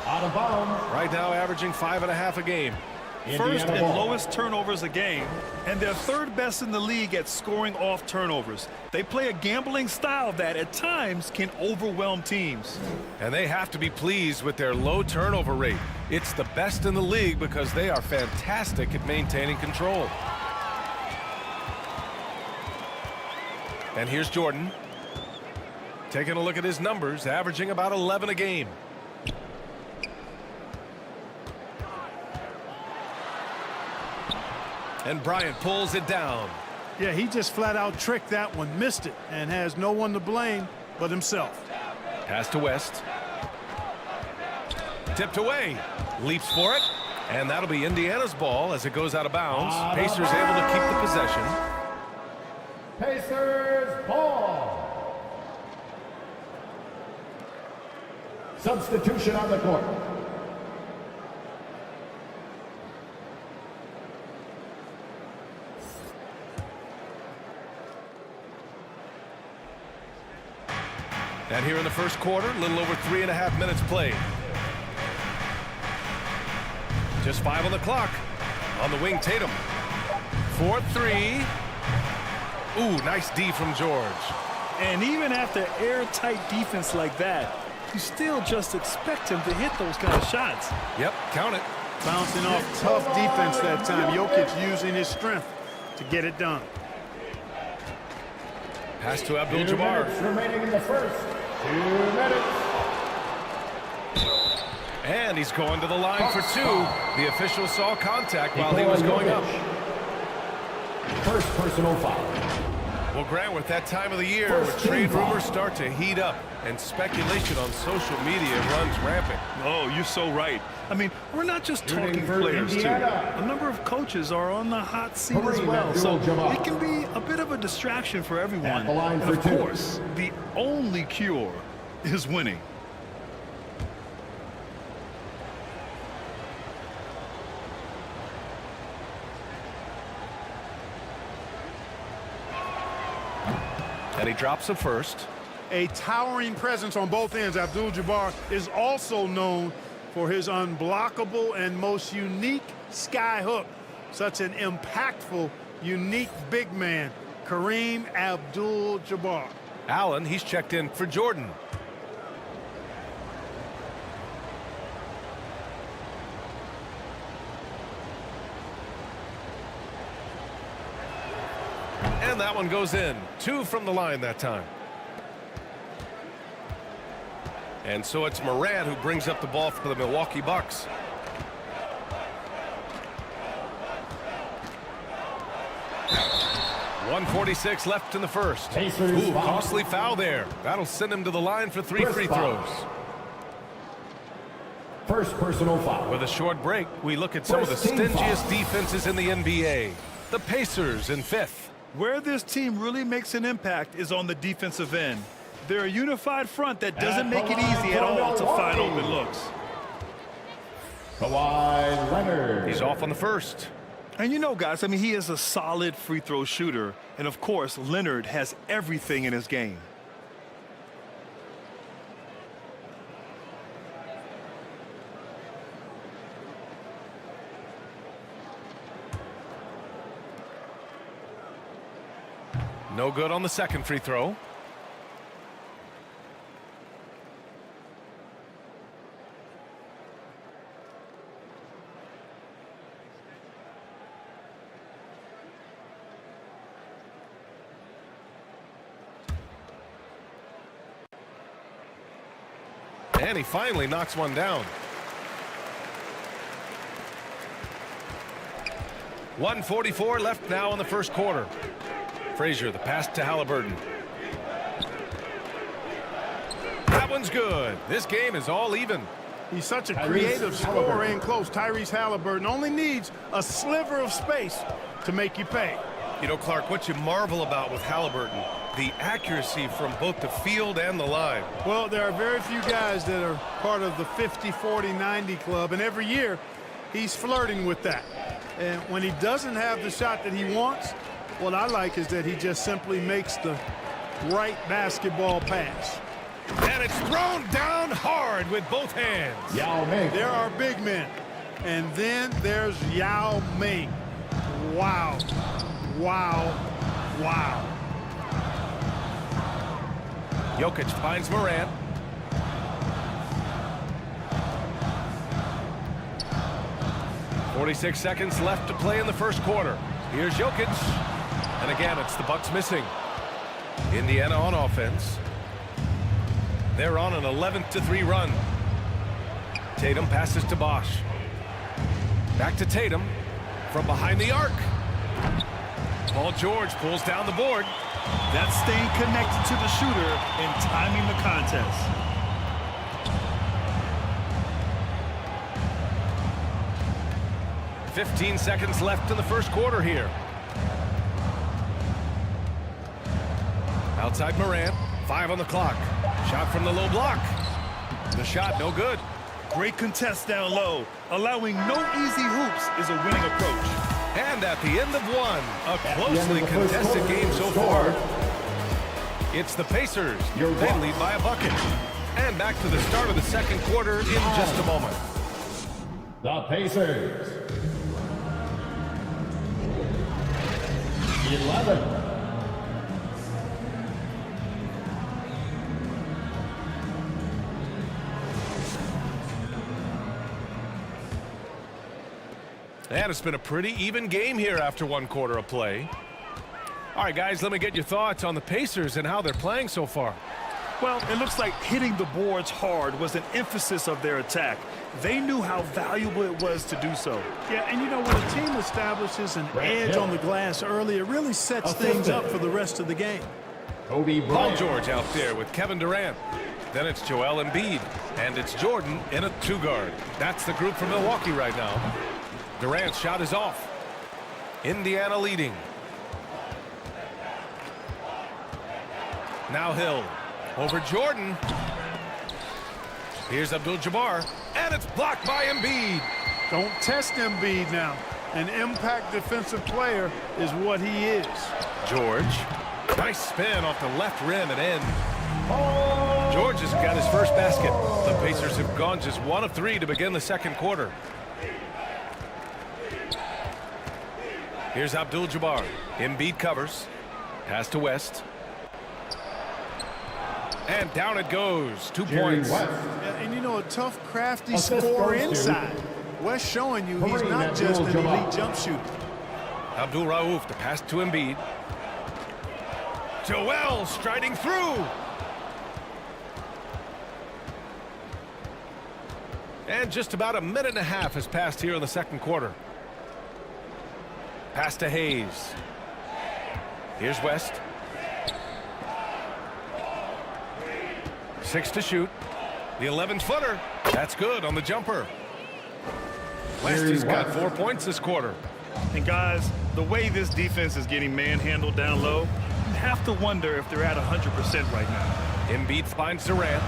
Out of bounds. Right now averaging 5.5 a game. First and lowest turnovers a game, and they're third best in the league at scoring off turnovers. They play a gambling style that at times can overwhelm teams. And they have to be pleased with their low turnover rate. It's the best in the league because they are fantastic at maintaining control. And here's Jordan. Taking a look at his numbers, averaging about 11 a game. And Bryant pulls it down. Yeah, he just flat out tricked that one, missed it, and has no one to blame but himself. Pass to West. Tipped away. Leaps for it. And that'll be Indiana's ball as it goes out of bounds. Pacers able to keep the possession. Pacers ball. Substitution on the court. And here in the first quarter, a little over 3.5 minutes played. Just 5 on the clock. On the wing, Tatum. 4-3. Ooh, nice D from George. And even after airtight defense like that, you still just expect him to hit those kind of shots. Yep, count it. Bouncing off tough defense that time. Jokic using his strength to get it done. Pass to Abdul-Jabbar. Remaining in the first. 2 minutes. And he's going to the line for 2. The official saw contact while he was going up. First personal foul. Well, Grant, we're at that time of the year where trade rumors start to heat up and speculation on social media runs rampant. Oh, you're so right. I mean, we're not just talking players, too. A number of coaches are on the hot seat as well, so it can be a bit of a distraction for everyone. And of course, the only cure is winning. And he drops the first. A towering presence on both ends. Abdul-Jabbar is also known for his unblockable and most unique sky hook. Such an impactful, unique big man, Kareem Abdul-Jabbar. Allen, he's checked in for Jordan. And that one goes in. 2 from the line that time. And so it's Morant who brings up the ball for the Milwaukee Bucks. .146 left in the first. Ooh, costly foul there. That'll send him to the line for 3 free throws. First personal foul. With a short break, we look at some of the stingiest defenses in the NBA. The Pacers in 5th. Where this team really makes an impact is on the defensive end. They're a unified front that doesn't make it easy at all to find open looks. Kawhi Leonard. He's off on the first. And you know, guys, I mean, he is a solid free throw shooter. And, of course, Leonard has everything in his game. No good on the second free throw. And he finally knocks one down. 1:44 left now in the first quarter. Frazier, the pass to Halliburton. That one's good. This game is all even. He's such a creative scorer in close. Tyrese Halliburton only needs a sliver of space to make you pay. You know, Clark, what you marvel about with Halliburton, the accuracy from both the field and the line. Well, there are very few guys that are part of the 50, 40, 90 club, and every year he's flirting with that. And when he doesn't have the shot that he wants, what I like is that he just simply makes the right basketball pass. And it's thrown down hard with both hands. Yao Ming. There are big men. And then there's Yao Ming. Wow. Wow. Wow. Jokic finds Morant. .46 seconds left to play in the first quarter. Here's Jokic. And again, it's the Bucks missing. Indiana on offense. They're on an 11-3 run. Tatum passes to Bosh. Back to Tatum from behind the arc. Paul George pulls down the board. That's staying connected to the shooter and timing the contest. .15 seconds left in the first quarter here. Outside Morant, 5 on the clock. Shot from the low block. The shot no good. Great contest down low. Allowing no easy hoops is a winning approach. And at the end of one, a closely contested game so far. It's the Pacers. They lead by a bucket. And back to the start of the second quarter in just a moment. The Pacers. 11. And it's been a pretty even game here after 1 quarter of play. All right, guys, let me get your thoughts on the Pacers and how they're playing so far. Well, it looks like hitting the boards hard was an emphasis of their attack. They knew how valuable it was to do so. Yeah, and you know, when a team establishes an edge on the glass early, it really sets things up for the rest of the game. Paul George out there with Kevin Durant. Then it's Joel Embiid, and it's Jordan in a 2-guard. That's the group from Milwaukee right now. Durant's shot is off. Indiana leading. Now Hill over Jordan. Here's Abdul-Jabbar, and it's blocked by Embiid. Don't test Embiid now. An impact defensive player is what he is. George, nice spin off the left rim and in. George has got his first basket. The Pacers have gone just 1 of 3 to begin the 2nd quarter. Here's Abdul-Jabbar. Embiid covers. Pass to West. And down it goes. 2 points. Yeah, and you know, a tough, crafty scorer inside. West showing you he's not just an elite jump shooter. Abdul Rauf, the pass to Embiid. Joel striding through. And just about a minute and a half has passed here in the 2nd quarter. Pass to Hayes. Here's West. 6 to shoot. The 11-footer. That's good on the jumper. West has got 4 points this quarter. And guys, the way this defense is getting manhandled down low, you have to wonder if they're at 100% right now. Embiid finds Durant.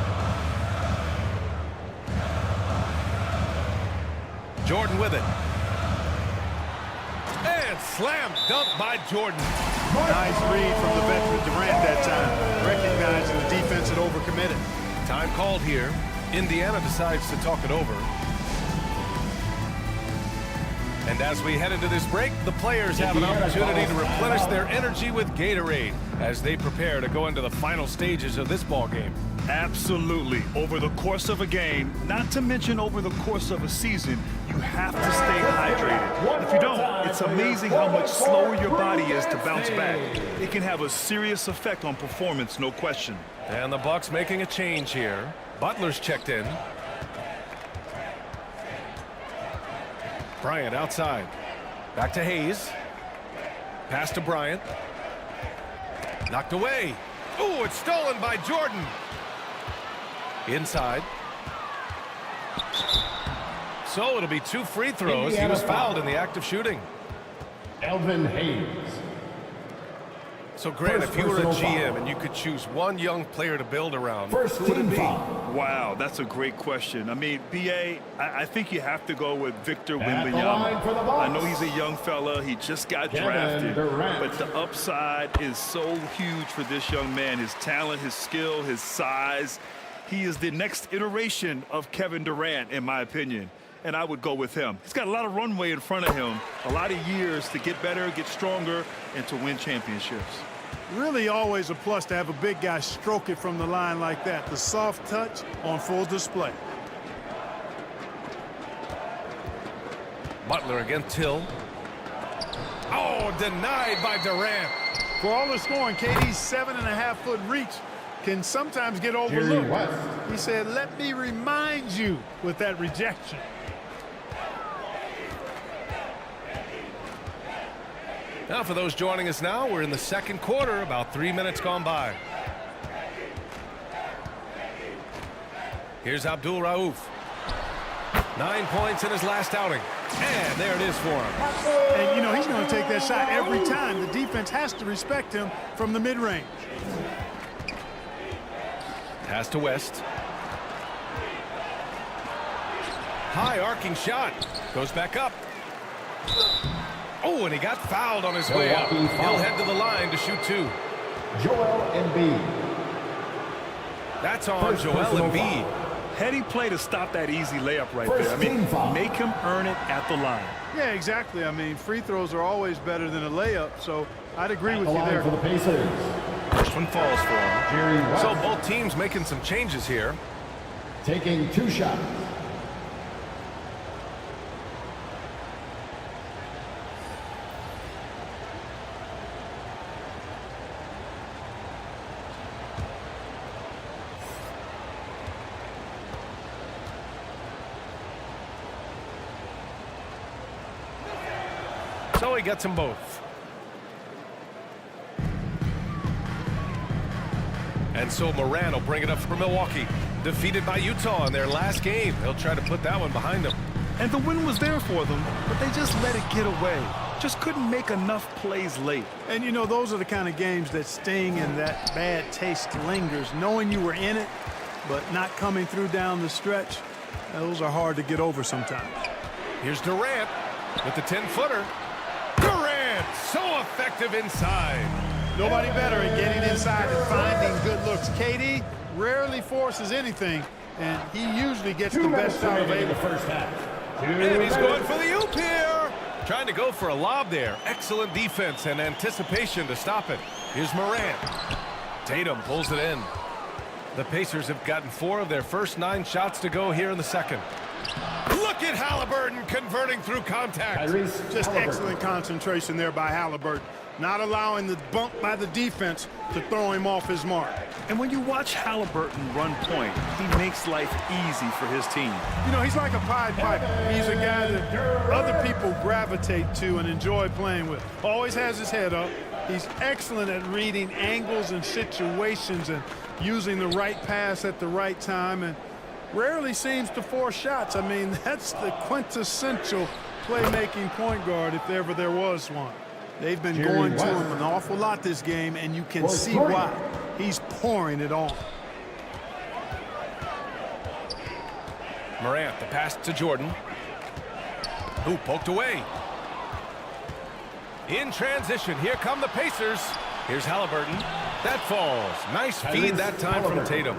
Jordan with it. And slam dunk by Jordan. Nice read from the veteran Durant that time, recognizing the defense had overcommitted. Time called here. Indiana decides to talk it over. And as we head into this break, the players have an opportunity to replenish their energy with Gatorade as they prepare to go into the final stages of this ball game. Absolutely. Over the course of a game, not to mention over the course of a season, you have to stay hydrated. If you don't, it's amazing how much slower your body is to bounce back. It can have a serious effect on performance, no question. And the Bucks making a change here. Butler's checked in. Bryant outside. Back to Hayes. Pass to Bryant. Knocked away. Ooh, it's stolen by Jordan. Inside. So it'll be 2 free throws. He was fouled in the act of shooting. Elvin Hayes. So, Grant, if you were a GM and you could choose one young player to build around, who would it be? Wow, that's a great question. I mean, B.A., I think you have to go with Victor Wembanyama. I know he's a young fella. He just got drafted. But the upside is so huge for this young man. His talent, his skill, his size. He is the next iteration of Kevin Durant, in my opinion. And I would go with him. He's got a lot of runway in front of him, a lot of years to get better, get stronger, and to win championships. Really always a plus to have a big guy stroke it from the line like that. The soft touch on full display. Butler against Hill. Oh, denied by Durant. For all the scoring, KD's 7.5-foot reach can sometimes get overlooked. He said, let me remind you with that rejection. Now, for those joining us now, we're in the 2nd quarter, about 3 minutes gone by. Here's Abdul Rauf. 9 points in his last outing. And there it is for him. And, you know, he's going to take that shot every time. The defense has to respect him from the mid-range. Pass to West. High arcing shot. Goes back up. Oh, and he got fouled on his way up. He'll head to the line to shoot 2. Joel Embiid. That's on Joel Embiid. Heady play to stop that easy layup right there. I mean, make him earn it at the line. Yeah, exactly. I mean, free throws are always better than a layup, so I'd agree with you there. For the Pacers. First one falls for him. So both teams making some changes here. Taking 2 shots. So he gets them both. And so Moran will bring it up for Milwaukee. Defeated by Utah in their last game. They'll try to put that one behind them. And the win was there for them, but they just let it get away. Just couldn't make enough plays late. And, you know, those are the kind of games that sting and that bad taste lingers. Knowing you were in it, but not coming through down the stretch, those are hard to get over sometimes. Here's Durant with the 10-footer. Durant, so effective inside. Nobody better at getting inside and finding good looks. KD rarely forces anything, and he usually gets the best out of it. And he's going for the oop here. Trying to go for a lob there. Excellent defense and anticipation to stop it. Here's Morant. Tatum pulls it in. The Pacers have gotten 4 of their first 9 shots to go here in the second. Look at Halliburton converting through contact. Just excellent concentration there by Halliburton. Not allowing the bump by the defense to throw him off his mark. And when you watch Halliburton run point, he makes life easy for his team. You know, he's like a Pied Piper. He's a guy that other people gravitate to and enjoy playing with. Always has his head up. He's excellent at reading angles and situations and using the right pass at the right time, and rarely seems to force shots. I mean, that's the quintessential playmaking point guard if ever there was one. They've been going to him an awful lot this game, and you can see why. He's pouring it on. Morant, the pass to Jordan. Who poked away. In transition, here come the Pacers. Here's Halliburton. That falls. Nice feed that time from Tatum.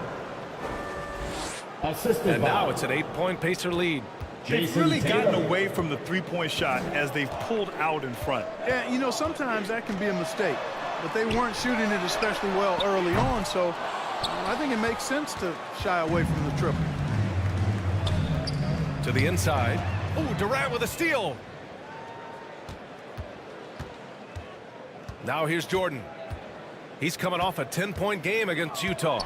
And now it's an 8-point Pacer lead. They've really gotten away from the three-point shot as they've pulled out in front. Yeah, you know, sometimes that can be a mistake. But they weren't shooting it especially well early on, so I think it makes sense to shy away from the triple. To the inside. Oh, Durant with a steal. Now here's Jordan. He's coming off a 10-point game against Utah.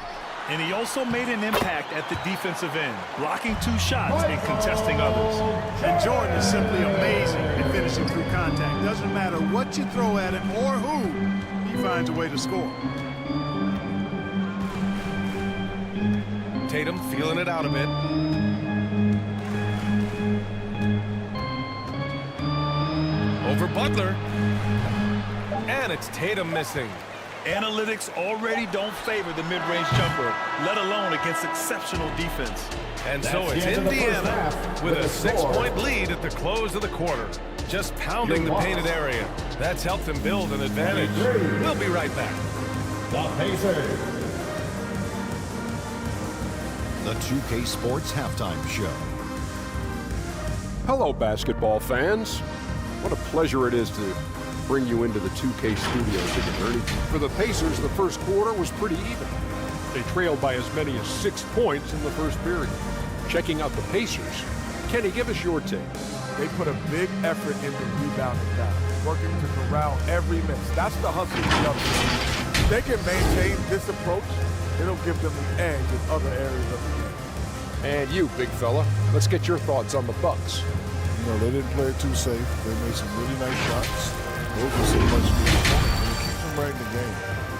And he also made an impact at the defensive end, blocking 2 shots and contesting others. And Jordan is simply amazing at finishing through contact. Doesn't matter what you throw at him or who, he finds a way to score. Tatum feeling it out a bit. Over Butler. And it's Tatum missing. Analytics already don't favor the mid-range jumper, let alone against exceptional defense. And so it's Indiana with a 6-point lead at the close of the quarter. Just pounding the painted area. That's helped them build an advantage. We'll be right back. The Pacers. The 2K Sports Halftime Show. Hello, basketball fans. What a pleasure it is to bring you into the 2K studios again, Ernie. For the Pacers, the first quarter was pretty even. They trailed by as many as 6 points in the first period. Checking out the Pacers, Kenny, give us your take. They put a big effort into rebounding down, working to corral every miss. That's the hustle we love. If they can maintain this approach, it'll give them the edge in other areas of the game. And you, big fella, let's get your thoughts on the Bucks. You know, they didn't play it too safe. They made some really nice shots. Those are so much good points, and it keeps them right in the game.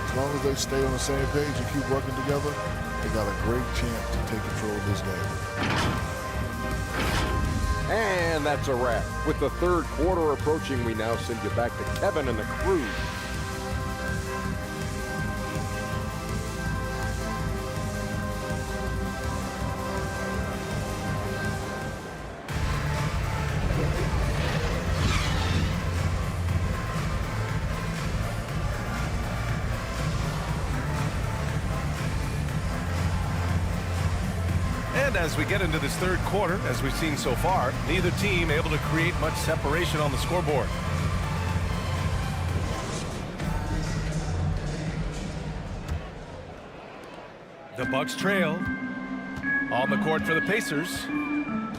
As long as they stay on the same page and keep working together, they got a great chance to take control of this game. And that's a wrap. With the third quarter approaching, we now send you back to Kevin and the crew. As we get into this third quarter, as we've seen so far, neither team able to create much separation on the scoreboard. The Bucks trail. On the court for the Pacers.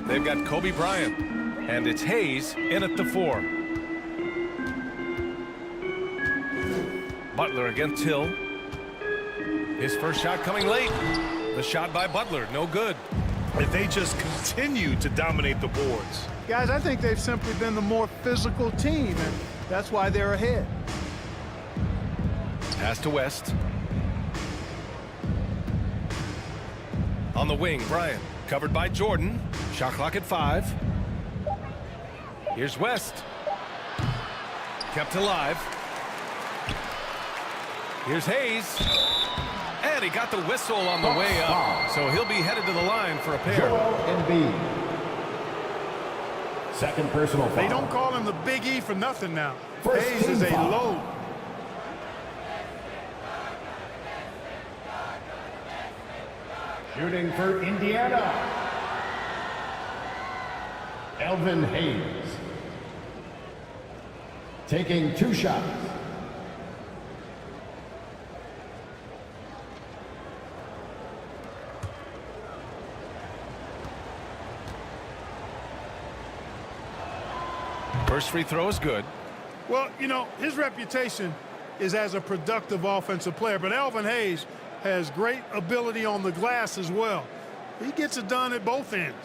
They've got Kobe Bryant, and it's Hayes in at the 4. Butler against Hill. His first shot coming late. The shot by Butler, no good. if they just continue to dominate the boards. Guys, I think they've simply been the more physical team, and that's why they're ahead. Pass to West. On the wing, Bryant. Covered by Jordan. Shot clock at 5. Here's West. Kept alive. Here's Hayes. And he got the whistle on the way up. So he'll be headed to the line for a pair. Second personal foul. They don't call him the Big E for nothing now. Hayes is a load. Shooting for Indiana, Elvin Hayes. Taking 2 shots. First free throw is good. Well, you know, his reputation is as a productive offensive player, but Elvin Hayes has great ability on the glass as well. He gets it done at both ends.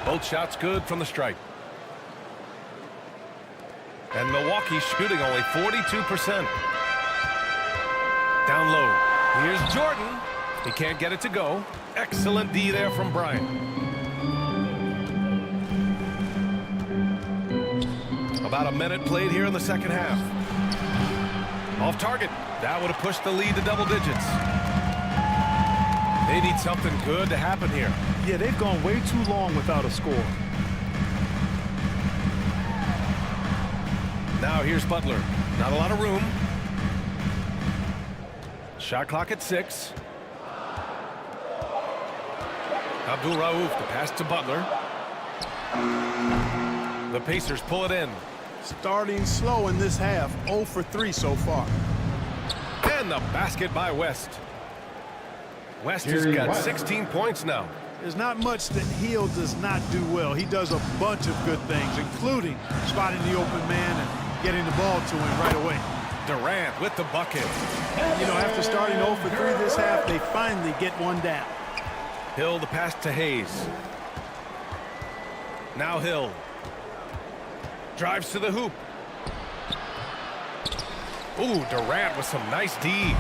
Both shots good from the stripe. And Milwaukee shooting only 42%. Down low. Here's Jordan. He can't get it to go. Excellent D there from Bryant. About a minute played here in the second half. Off target. That would have pushed the lead to double digits. They need something good to happen here. Yeah, they've gone way too long without a score. Now here's Butler. Not a lot of room. Shot clock at 6. Abdul-Rauf, the pass to Butler. The Pacers pull it in. Starting slow in this half, 0 for 3 so far. And the basket by West. West has got 16 points now. There's not much that Hill does not do well. He does a bunch of good things, including spotting the open man and getting the ball to him right away. Durant with the bucket. You know, after starting 0 for 3 this half, they finally get one down. Hill the pass to Hayes. Now Hill. Drives to the hoop. Ooh, Durant with some nice D.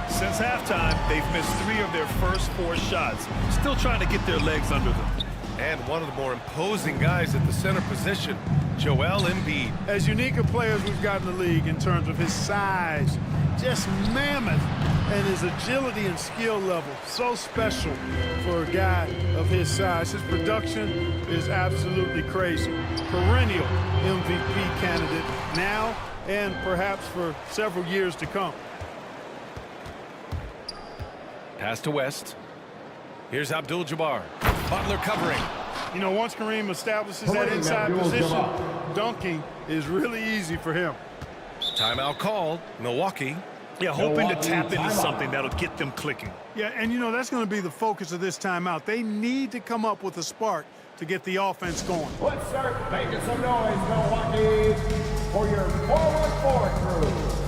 Since halftime, they've missed 3 of their first 4 shots. Still trying to get their legs under them. And one of the more imposing guys at the center position, Joel Embiid. As unique a player as we've got in the league in terms of his size, just mammoth, and his agility and skill level, so special for a guy of his size. His production is absolutely crazy. Perennial MVP candidate now and perhaps for several years to come. Pass to West. Here's Abdul-Jabbar. Butler covering. You know, once Kareem establishes that inside position, dunking is really easy for him. Timeout called. Milwaukee. Yeah, hoping to tap into something that'll get them clicking. Yeah, and you know, that's going to be the focus of this timeout. They need to come up with a spark to get the offense going. Let's start making some noise, Milwaukee, for your 4-on-4 crew.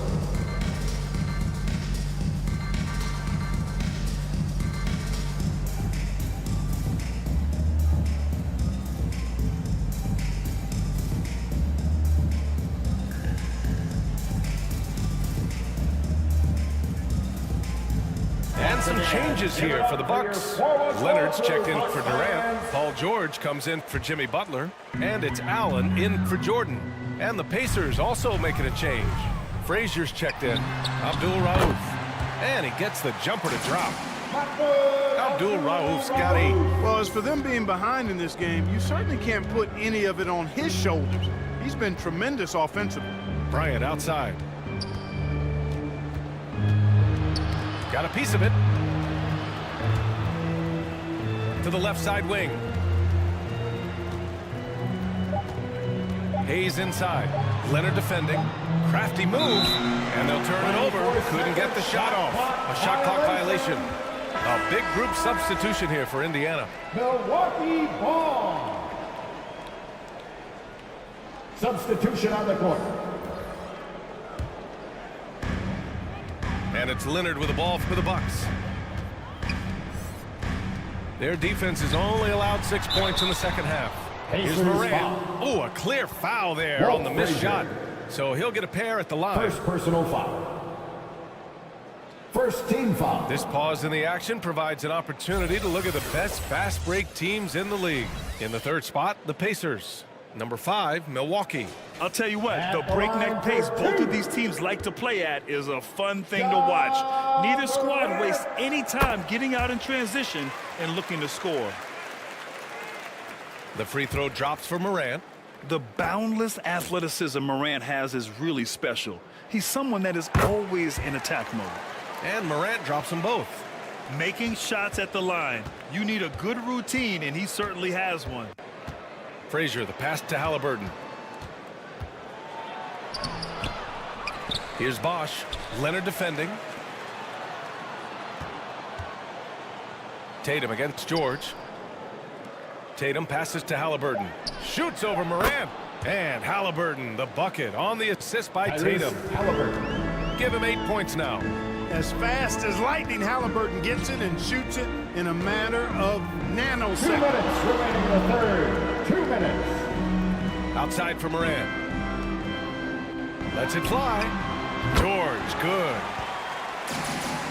And some changes here for the Bucks. Leonard's checked in for Durant. Paul George comes in for Jimmy Butler. And it's Allen in for Jordan. And the Pacers also making a change. Frazier's checked in. Abdul-Rauf. And he gets the jumper to drop. Abdul-Rauf's got 8. Well, as for them being behind in this game, you certainly can't put any of it on his shoulders. He's been tremendous offensively. Bryant outside. Got a piece of it. To the left side wing. Hayes inside. Leonard defending. Crafty move. And they'll turn it over. Couldn't get the shot off. A shot clock violation. A big group substitution here for Indiana. Milwaukee ball. Substitution on the court. And it's Leonard with the ball for the Bucks. Their defense has only allowed 6 points in the second half. Here's Morant. Oh, a clear foul there on the missed shot. So he'll get a pair at the line. First personal foul. First team foul. This pause in the action provides an opportunity to look at the best fast break teams in the league. In the third spot, the Pacers. Number 5, Milwaukee. I'll tell you what, the breakneck pace both of these teams like to play at is a fun thing to watch. Neither squad wastes any time getting out in transition and looking to score. The free throw drops for Morant. The boundless athleticism Morant has is really special. He's someone that is always in attack mode. And Morant drops them both. Making shots at the line. You need a good routine, and he certainly has one. Frazier, the pass to Halliburton. Here's Bosch. Leonard defending. Tatum against George. Tatum passes to Halliburton. Shoots over Morant. And Halliburton, the bucket on the assist by Tatum. Give him 8 points now. As fast as lightning, Halliburton gets it and shoots it in a matter of nanoseconds. 2 minutes remaining in the third. 2 minutes. Outside for Morant. Lets it fly. George, good.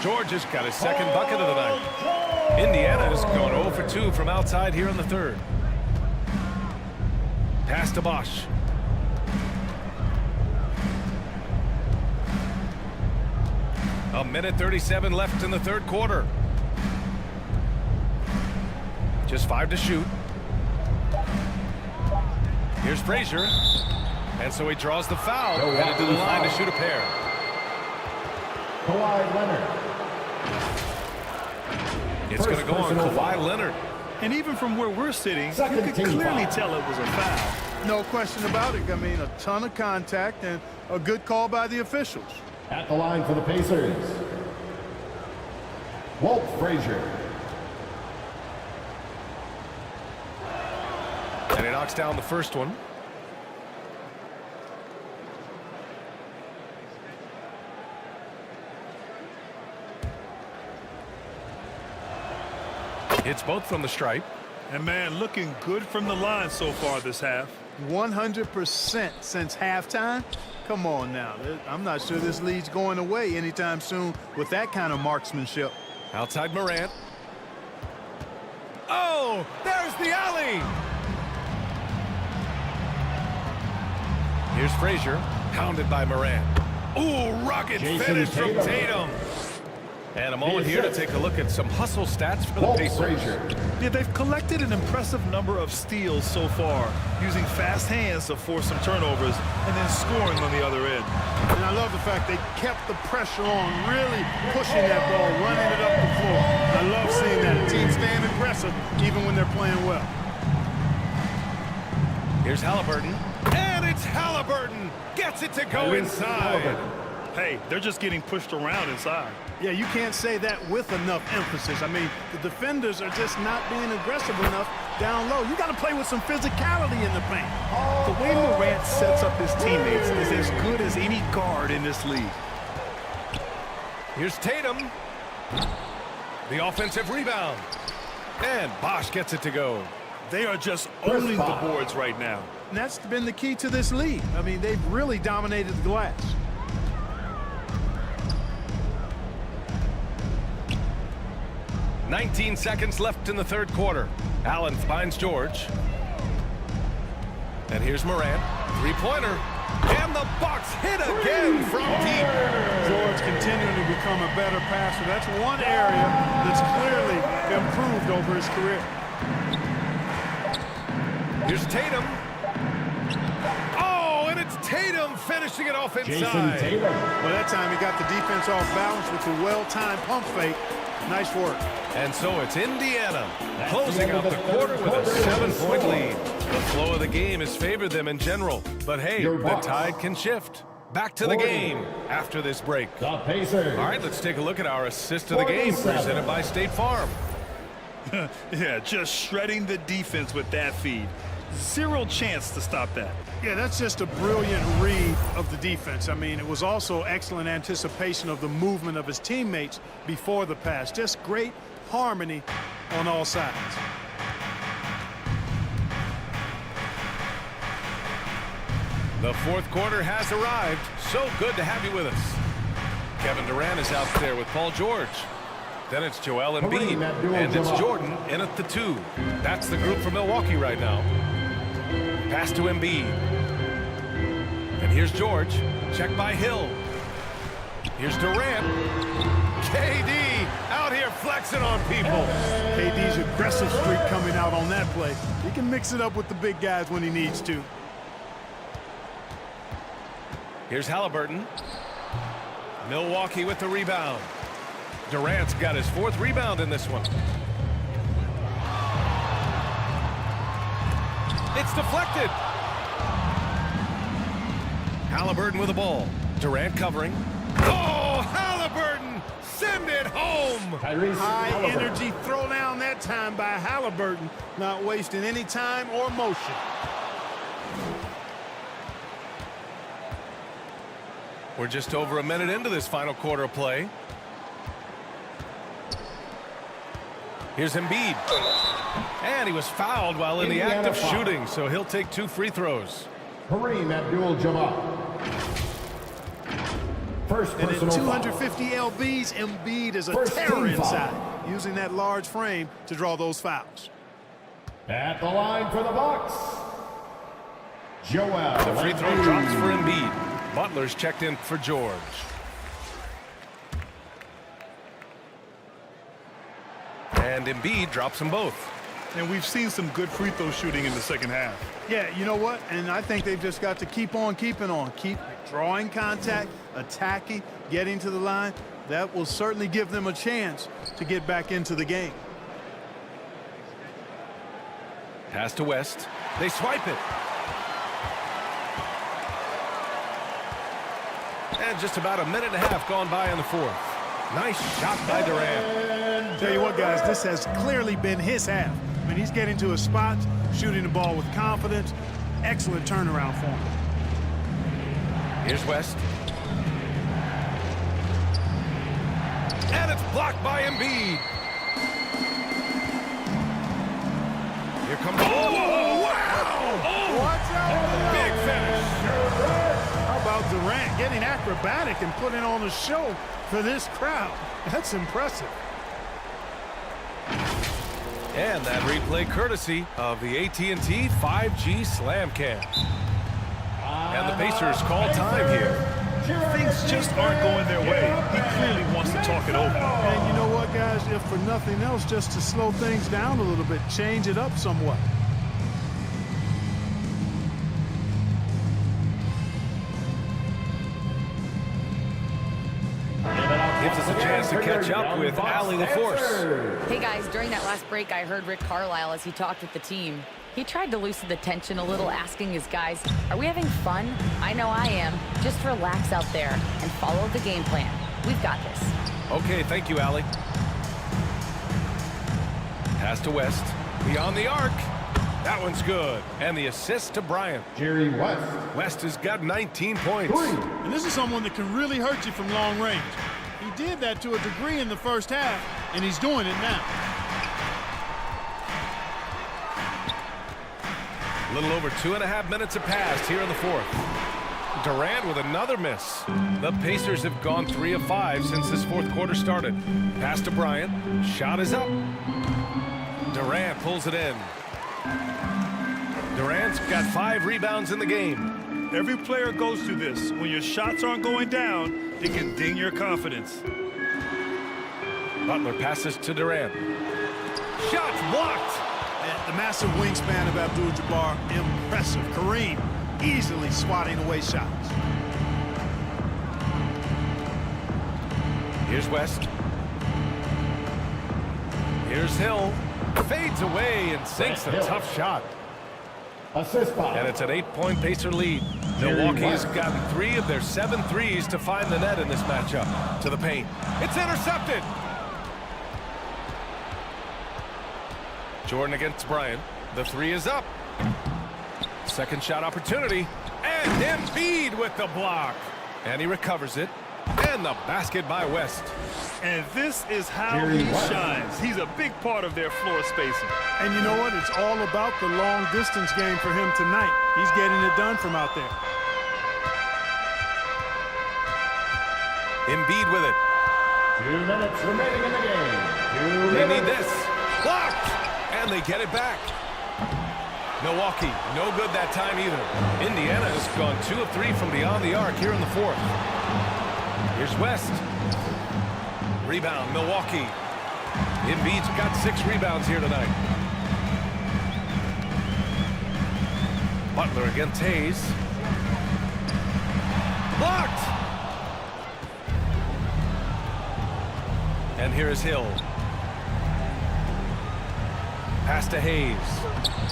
George has got his second bucket of the night. Indiana's going 0 for 2 from outside here in the third. Pass to Bosch. A minute 37 left in the third quarter. Just 5 to shoot. Here's Frazier. And so he draws the foul. Headed to the line to shoot a pair. Kawhi Leonard. It's going to go on Kawhi Leonard. And even from where we're sitting, you could clearly tell it was a foul. No question about it. I mean, a ton of contact and a good call by the officials. At the line for the Pacers, Walt Frazier. And he knocks down the first one. Hits both from the stripe. And man, looking good from the line so far this half. 100% since halftime. Come on now. I'm not sure this lead's going away anytime soon with that kind of marksmanship. Outside Morant. Oh, there's the alley. Here's Frazier, pounded by Morant. Ooh, rocket finish from Tatum. And a moment here to take a look at some hustle stats for the Pacers. Yeah, they've collected an impressive number of steals so far, using fast hands to force some turnovers and then scoring on the other end. And I love the fact they kept the pressure on, really pushing that ball, running it up the floor. I love seeing that. A team staying aggressive even when they're playing well. Here's Halliburton. And it's Halliburton. Gets it to go inside. Hey, they're just getting pushed around inside. Yeah, you can't say that with enough emphasis. I mean, the defenders are just not being aggressive enough down low. You got to play with some physicality in the paint. The way Morant sets up his teammates is as good as any guard in this league. Here's Tatum. The offensive rebound. And Bosch gets it to go. They are just owning the boards right now. And that's been the key to this league. I mean, they've really dominated the glass. "19 seconds left in the third quarter. Allen finds George. And here's Morant. Three-pointer. And the Bucks hit again from deep. George continuing to become a better passer. That's one area that's clearly improved over his career. Here's Tatum. Oh, and it's Tatum finishing it off inside. Well, that time he got the defense off balance with a well-timed pump fake. Nice work. And so it's Indiana closing out the quarter with a 7-point lead. The flow of the game has favored them in general. But hey, the tide can shift. Back to the game after this break. The Pacers. All right, let's take a look at our assist of the game presented by State Farm. Yeah, just shredding the defense with that feed. Zero chance to stop that. Yeah, that's just a brilliant read of the defense. I mean, it was also excellent anticipation of the movement of his teammates before the pass. Just great harmony on all sides. The fourth quarter has arrived. So good to have you with us. Kevin Durant is out there with Paul George. Then it's Joel Embiid, and it's Jordan in at the 2. That's the group for Milwaukee right now. Pass to Embiid. And here's George. Check by Hill. Here's Durant. KD out here flexing on people. KD's aggressive streak coming out on that play. He can mix it up with the big guys when he needs to. Here's Halliburton. Milwaukee with the rebound. Durant's got his 4th rebound in this one. It's deflected. Halliburton with the ball. Durant covering. Oh, Halliburton! Send it home! High energy throw down that time by Halliburton. Not wasting any time or motion. We're just over a minute into this final quarter of play. Here's Embiid. And he was fouled while in the act of shooting, so he'll take 2 free throws. Kareem Abdul-Jabbar. First and at personal 250 foul. lbs, Embiid is a First terror team foul. inside, using that large frame to draw those fouls. At the line for the Bucks, Joel. The free throw drops for Embiid. Butler's checked in for George. And Embiid drops them both. And we've seen some good free throw shooting in the second half. Yeah, you know what? And I think they've just got to keep on keeping on. Keep drawing contact, attacking, getting to the line. That will certainly give them a chance to get back into the game. Pass to West. They swipe it. And just about a minute and a half gone by in the 4th. Nice shot by Durant. Tell you what, guys, this has clearly been his half. I mean, he's getting to his spots, shooting the ball with confidence. Excellent turnaround for him. Here's West. And it's blocked by Embiid. Here comes... Oh, wow! Oh, watch out! Big finish. How about Durant getting acrobatic and putting on a show for this crowd? That's impressive. And that replay courtesy of the AT&T 5G Slam Cam. And the Pacers call time here. Things just aren't going their way. He clearly wants to talk it over. And you know what, guys? If for nothing else, just to slow things down a little bit, change it up somewhat. Gives us a chance to catch up with Allie LaForce. Hey guys, during that last break, I heard Rick Carlisle as he talked with the team. He tried to loosen the tension a little, asking his guys, are we having fun? I know I am. Just relax out there and follow the game plan. We've got this. Okay, thank you, Allie. Pass to West. Beyond the arc. That one's good. And the assist to Bryant. Jerry West. West has got 19 points. And this is someone that can really hurt you from long range. He did that to a degree in the first half, and he's doing it now. A little over 2.5 minutes have passed here in the 4th. Durant with another miss. The Pacers have gone 3 of 5 since this 4th quarter started. Pass to Bryant. Shot is up. Durant pulls it in. Durant's got 5 rebounds in the game. Every player goes through this. When your shots aren't going down, it can ding your confidence. Butler passes to Durant. Shots blocked. The massive wingspan of Abdul-Jabbar, impressive. Kareem easily swatting away shots. Here's West. Here's Hill. Fades away and sinks a tough shot. Assist by. And it's an 8-point Pacer lead. Milwaukee has gotten 3 of their 7 threes to find the net in this matchup. To the paint. It's intercepted. Jordan against Bryant. The 3 is up. Second shot opportunity. And Embiid with the block. And he recovers it. And the basket by West. And this is how he shines. He's a big part of their floor spacing. And you know what? It's all about the long-distance game for him tonight. He's getting it done from out there. Embiid with it. 2 minutes remaining in the game. They need this. Blocked! And they get it back. Milwaukee, no good that time either. Indiana has gone 2 of 3 from beyond the arc here in the fourth. Here's West. Rebound, Milwaukee. Embiid's got 6 rebounds here tonight. Butler against Hayes. Blocked! And here is Hill. Pass to Hayes.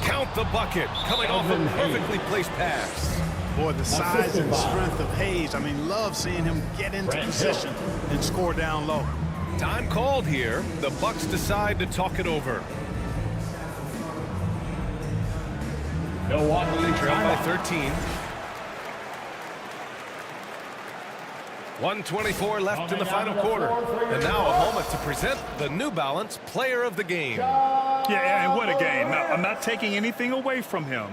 Count the bucket. Coming off a perfectly placed pass. Boy, the size and strength of Hayes. I mean, love seeing him get into position and score down low. Time called here. The Bucks decide to talk it over. Milwaukee trail by 13. 1:24 left in the final quarter. And now a moment to present the New Balance Player of the Game. Yeah, and what a game. Now, I'm not taking anything away from him,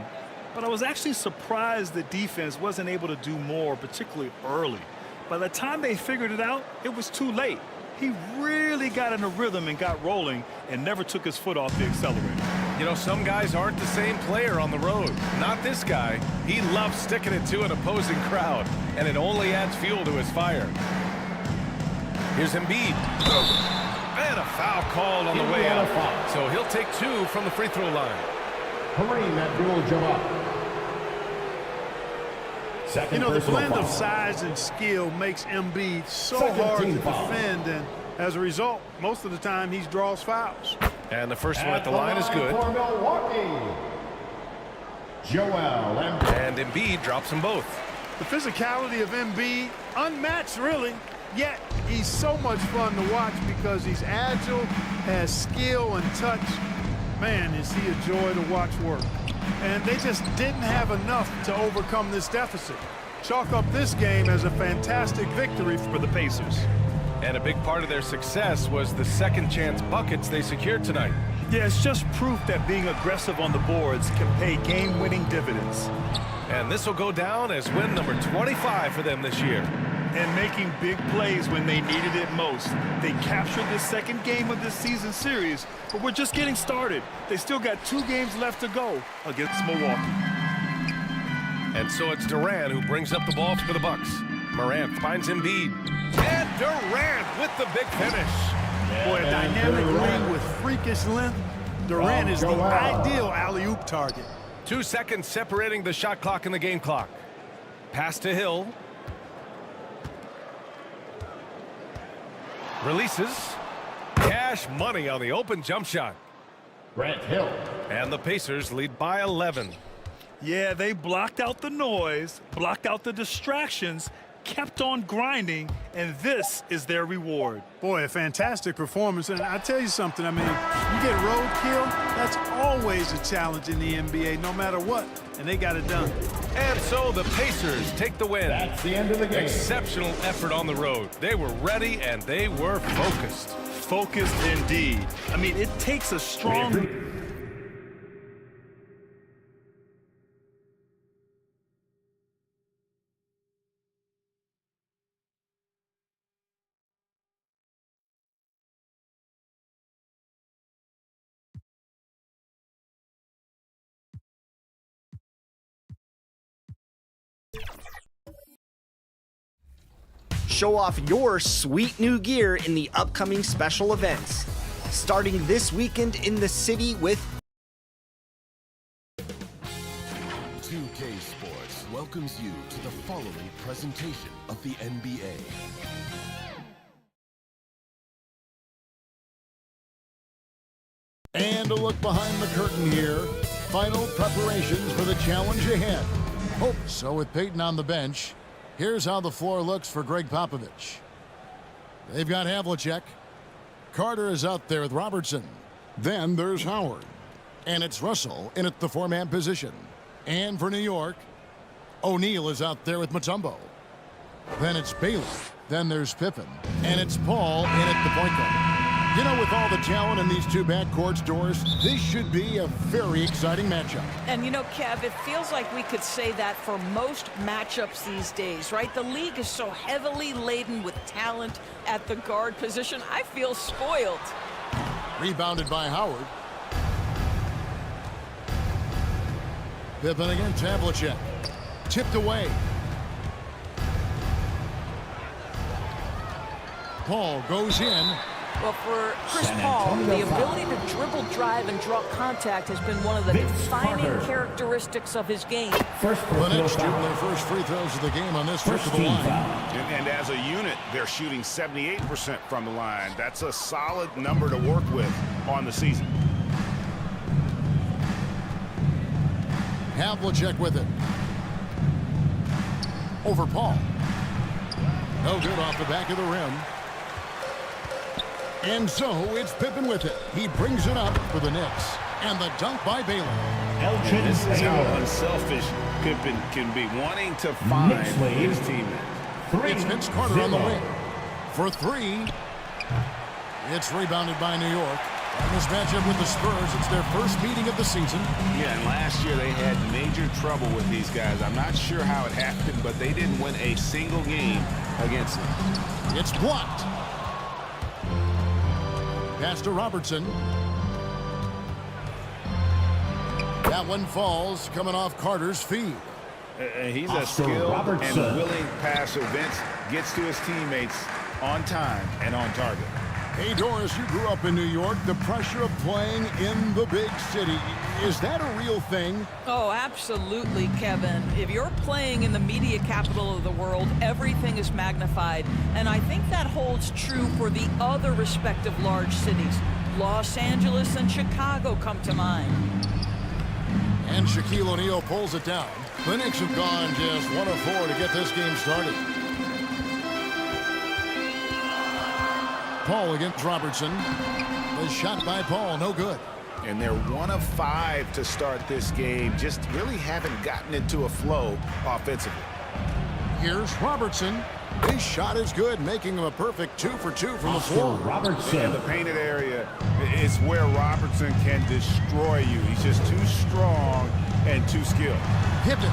but I was actually surprised the defense wasn't able to do more, particularly early. By the time they figured it out, it was too late. He really got in a rhythm and got rolling and never took his foot off the accelerator. You know, some guys aren't the same player on the road. Not this guy. He loves sticking it to an opposing crowd, and it only adds fuel to his fire. Here's Embiid. And a foul called on the way out. So he'll take 2 from the free throw line. You know, the blend of size and skill makes Embiid so hard to defend, and as a result, most of the time he draws fouls. And the first one at the line is good. For Milwaukee, Joel Embiid. And Embiid drops them both. The physicality of Embiid, unmatched really, yet he's so much fun to watch because he's agile, has skill and touch. Man, is he a joy to watch work. And they just didn't have enough to overcome this deficit. Chalk up this game as a fantastic victory for the Pacers. And a big part of their success was the second chance buckets they secured tonight. Yeah, it's just proof that being aggressive on the boards can pay game-winning dividends. And this will go down as win number 25 for them this year. And making big plays when they needed it most. They captured the second game of this season series, but we're just getting started. They still got 2 games left to go against Milwaukee. And so it's Durant who brings up the ball for the Bucks. Morant finds Embiid. And Durant with the big finish. Boy, a dynamic wing with freakish length. Durant is the ideal alley-oop target. 2 seconds separating the shot clock and the game clock. Pass to Hill. Releases. Cash money on the open jump shot. Grant Hill. And the Pacers lead by 11. Yeah, they blocked out the noise, blocked out the distractions, kept on grinding, and this is their reward. Boy, a fantastic performance. And I tell you something, I mean, you get roadkill, that's always a challenge in the NBA, no matter what. And they got it done. And so the Pacers take the win. That's the end of the game. Exceptional effort on the road. They were ready and they were focused. Focused indeed. I mean, it takes a strong... Show off your sweet new gear in the upcoming special events. Starting this weekend in the city with 2K Sports welcomes you to the following presentation of the NBA. And a look behind the curtain here. Final preparations for the challenge ahead. So with Peyton on the bench, here's how the floor looks for Greg Popovich. They've got Havlicek. Carter is out there with Robertson. Then there's Howard. And it's Russell in at the 4-man position. And for New York, O'Neal is out there with Mutombo. Then it's Bailey. Then there's Pippen. And it's Paul in at the point guard. You know, with all the talent in these two backcourts, Doris, this should be a very exciting matchup. And you know, Kev, it feels like we could say that for most matchups these days, right? The league is so heavily laden with talent at the guard position. I feel spoiled. Rebounded by Howard. Pippen against Havlicek. Tipped away. Paul goes in. Well, for Chris Paul, the ability to dribble, drive, and draw contact has been one of the defining characteristics of his game. The Knicks shooting their first free throws of the game on this trip to the line. And as a unit, they're shooting 78% from the line. That's a solid number to work with on the season. Havlicek with it. Over Paul. No good off the back of the rim. And so it's Pippen with it. He brings it up for the Knicks. And the dunk by Bailey. This is how unselfish Pippen can be, wanting to find his teammate. It's Vince Carter on the wing. For three. It's rebounded by New York. And this matchup with the Spurs, it's their first meeting of the season. Yeah, and last year they had major trouble with these guys. I'm not sure how it happened, but they didn't win a single game against them. It's blocked. Pass to Robertson. That one falls, coming off Carter's feed. He's a skilled and willing passer. Vince gets to his teammates on time and on target. Hey, Doris, you grew up in New York. The pressure of playing in the big city, is that a real thing? Oh, absolutely, Kevin. If you're playing in the media capital of the world, everything is magnified. And I think that holds true for the other respective large cities. Los Angeles and Chicago come to mind. And Shaquille O'Neal pulls it down. The Knicks have gone just 1 of 4 to get this game started. Paul against Robertson. The shot by Paul, no good. And they're 1 of 5 to start this game. Just really haven't gotten into a flow offensively. Here's Robertson. His shot is good, making him a perfect 2 for 2 from the floor. In the painted area is where Robertson can destroy you. He's just too strong and too skilled. Pippen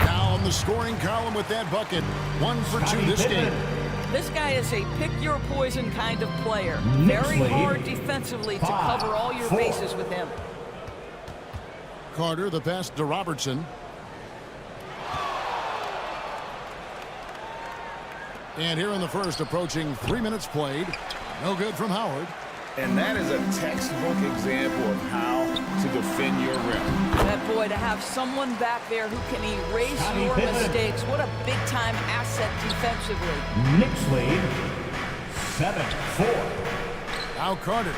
down the scoring column with that bucket. 1 for 2 this game. This guy is a pick-your-poison kind of player. Very hard defensively to cover all your bases with him. Carter, the pass to Robertson. And here in the first, approaching 3 minutes played. No good from Howard. And that is a textbook example of how to defend your rim. That boy, to have someone back there who can erase your mistakes. What a big-time asset defensively. Knicks lead 7-4. Now Carter.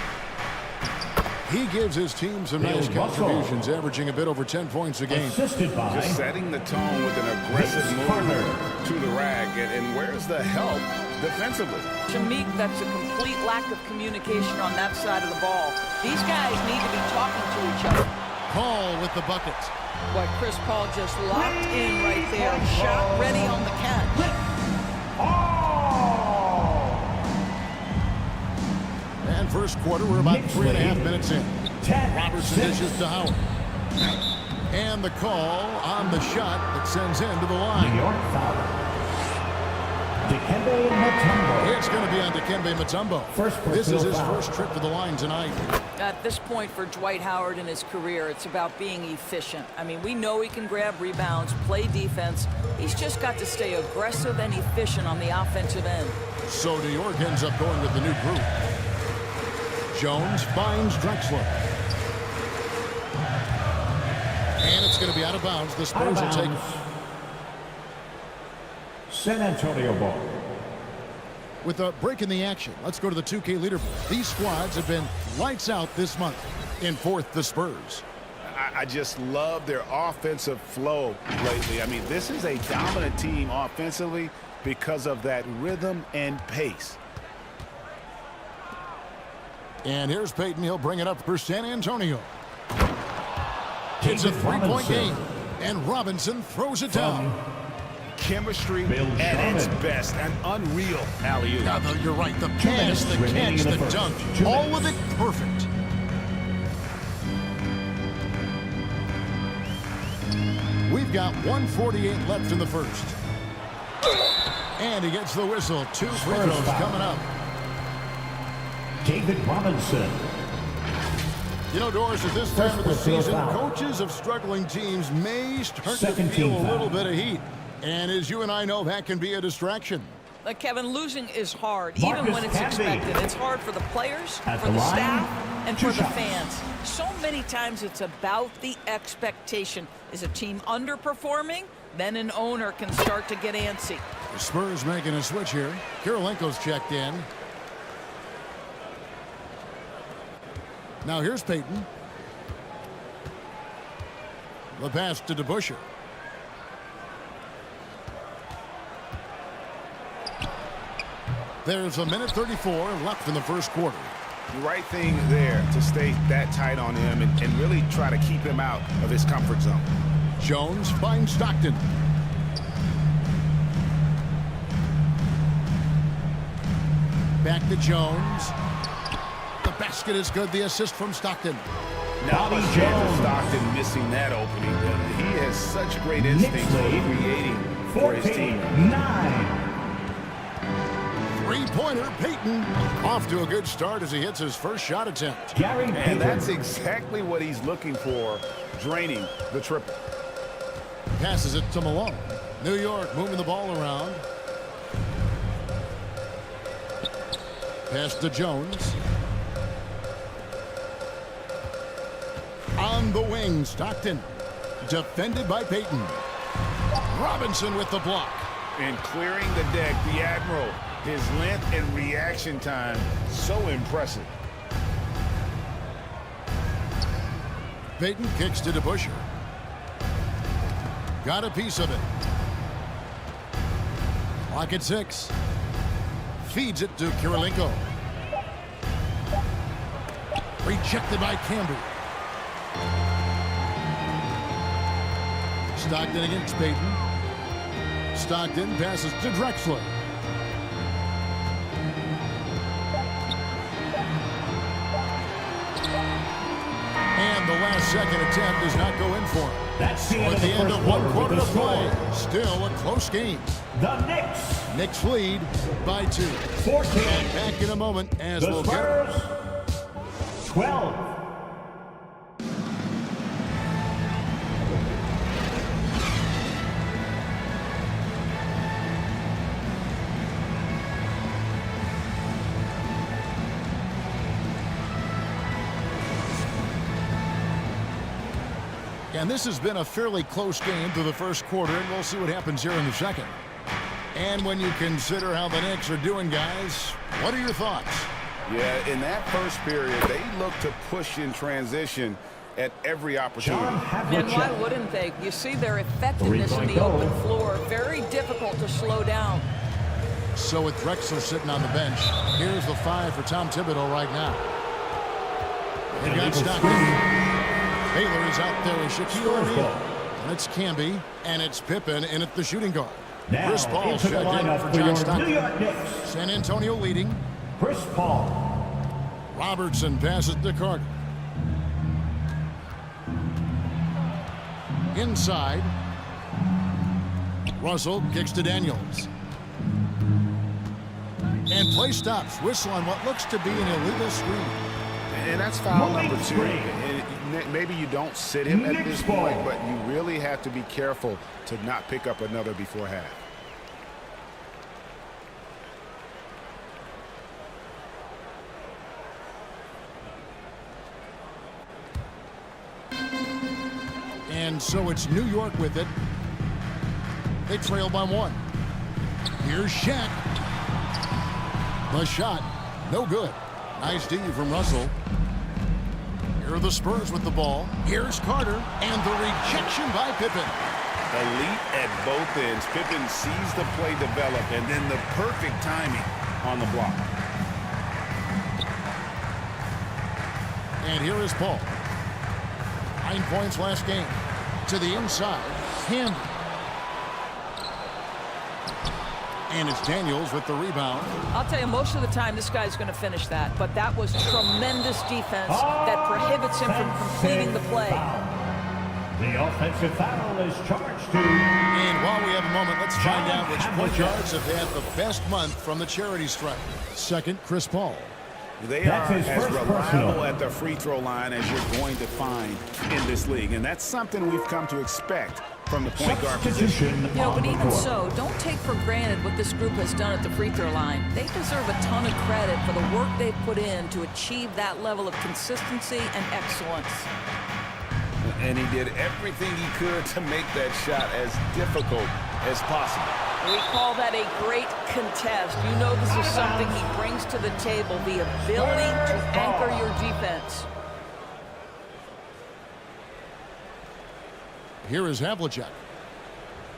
He gives his team some nice contributions, averaging a bit over 10 points a game. Just setting the tone with an aggressive move to the rack. And where's the help defensively? To me, that's a complete lack of communication on that side of the ball. These guys need to be talking to each other. Paul with the bucket. Boy, Chris Paul just locked in right there. Shot ready on the catch. And first quarter, we're about 3.5 minutes in. Robertson dishes to Howard. And the call on the shot that sends him to the line. New York foul. Dikembe Mutombo. It's going to be on Dikembe Mutombo. This is his first trip to the line tonight. At this point for Dwight Howard in his career, it's about being efficient. I mean, we know he can grab rebounds, play defense. He's just got to stay aggressive and efficient on the offensive end. So New York ends up going with the new group. Jones finds Drexler. And it's going to be out of bounds. The Spurs will take it. San Antonio ball. With a break in the action, let's go to the 2K leaderboard. These squads have been lights out this month. In fourth, the Spurs. I just love their offensive flow lately. I mean, this is a dominant team offensively because of that rhythm and pace. And here's Peyton. He'll bring it up for San Antonio. It's a three-point game. And Robinson throws it down. Chemistry at its best. An unreal alley-oop. Now, though, you're right. The pass, the catch, the dunk, all of it perfect. We've got 1:48 left in the first. And he gets the whistle. 2 free throws coming up. David Robinson. You know, Doris, at this time of the season, coaches of struggling teams may start to feel a little bit of heat. And as you and I know, that can be a distraction. Kevin, losing is hard, even when it's expected. It's hard for the players, for the staff, and for the fans. So many times it's about the expectation. Is a team underperforming? Then an owner can start to get antsy. The Spurs making a switch here. Kirilenko's checked in. Now here's Payton. The pass to DeBusschere. There's 1:34 left in the first quarter. The right thing there to stay that tight on him and really try to keep him out of his comfort zone. Jones finds Stockton. Back to Jones. The basket is good. The assist from Stockton. Now the chance of Stockton missing that opening. He has such great instincts for creating for his team. 9. Three-pointer, Payton. Off to a good start as he hits his first shot attempt. And that's exactly what he's looking for, draining the triple. Passes it to Malone. New York moving the ball around. Pass to Jones. On the wing, Stockton. Defended by Payton. Robinson with the block. And clearing the deck, the Admiral. His length and reaction time, so impressive. Payton kicks to DeBusschere. Got a piece of it. Clock at 6. Feeds it to Kirilenko. Rejected by Camby. Stockton against Payton. Stockton passes to Drexler. And the last second attempt does not go in for him. That's the At the end of one quarter to play, still a close game. The Knicks. Knicks lead by 2. 14. And back in a moment as The we'll Spurs. get 12. And this has been a fairly close game through the first quarter, and we'll see what happens here in the second. And when you consider how the Knicks are doing, guys, what are your thoughts? Yeah, in that first period, they looked to push in transition at every opportunity. And why wouldn't they? You see their effectiveness in the open floor. Very difficult to slow down. So with Drexler sitting on the bench, here's the 5 for Tom Thibodeau right now. They've got Stockton. Baylor is out there with Shaquille O'Neal. And it's Camby, and it's Pippen in at the shooting guard. Now, Chris Paul into the checked in lineup for for John your Stockton. New York Knicks. San Antonio leading. Chris Paul. Robertson passes to Carter. Inside. Russell kicks to Daniels. And play stops. Whistle on what looks to be an illegal screen. And that's foul number 2. And maybe you don't sit him at this point, but you really have to be careful to not pick up another before half. And so it's New York with it. They trail by 1. Here's Shaq. The shot, no good. Nice D from Russell. Here are the Spurs with the ball. Here's Carter, and the rejection by Pippen. Elite at both ends. Pippen sees the play develop, and then the perfect timing on the block. And here is Paul. 9 points last game. To the inside. Hamden. And it's Daniels with the rebound. I'll tell you, most of the time this guy's going to finish that, but that was tremendous defense that prohibits him from completing the play. The offensive foul is charged to. And while we have a moment, let's find out which point guards have had the best month from the charity stripe. Second, Chris Paul. They are as reliable at the free throw line as you're going to find in this league, and that's something we've come to expect from the point guard position. You know, but even so, don't take for granted what this group has done at the free throw line. They deserve a ton of credit for the work they've put in to achieve that level of consistency and excellence. And he did everything he could to make that shot as difficult as possible. We call that a great contest. You know this is something he brings to the table, the ability to anchor your defense. Here is Havlicek.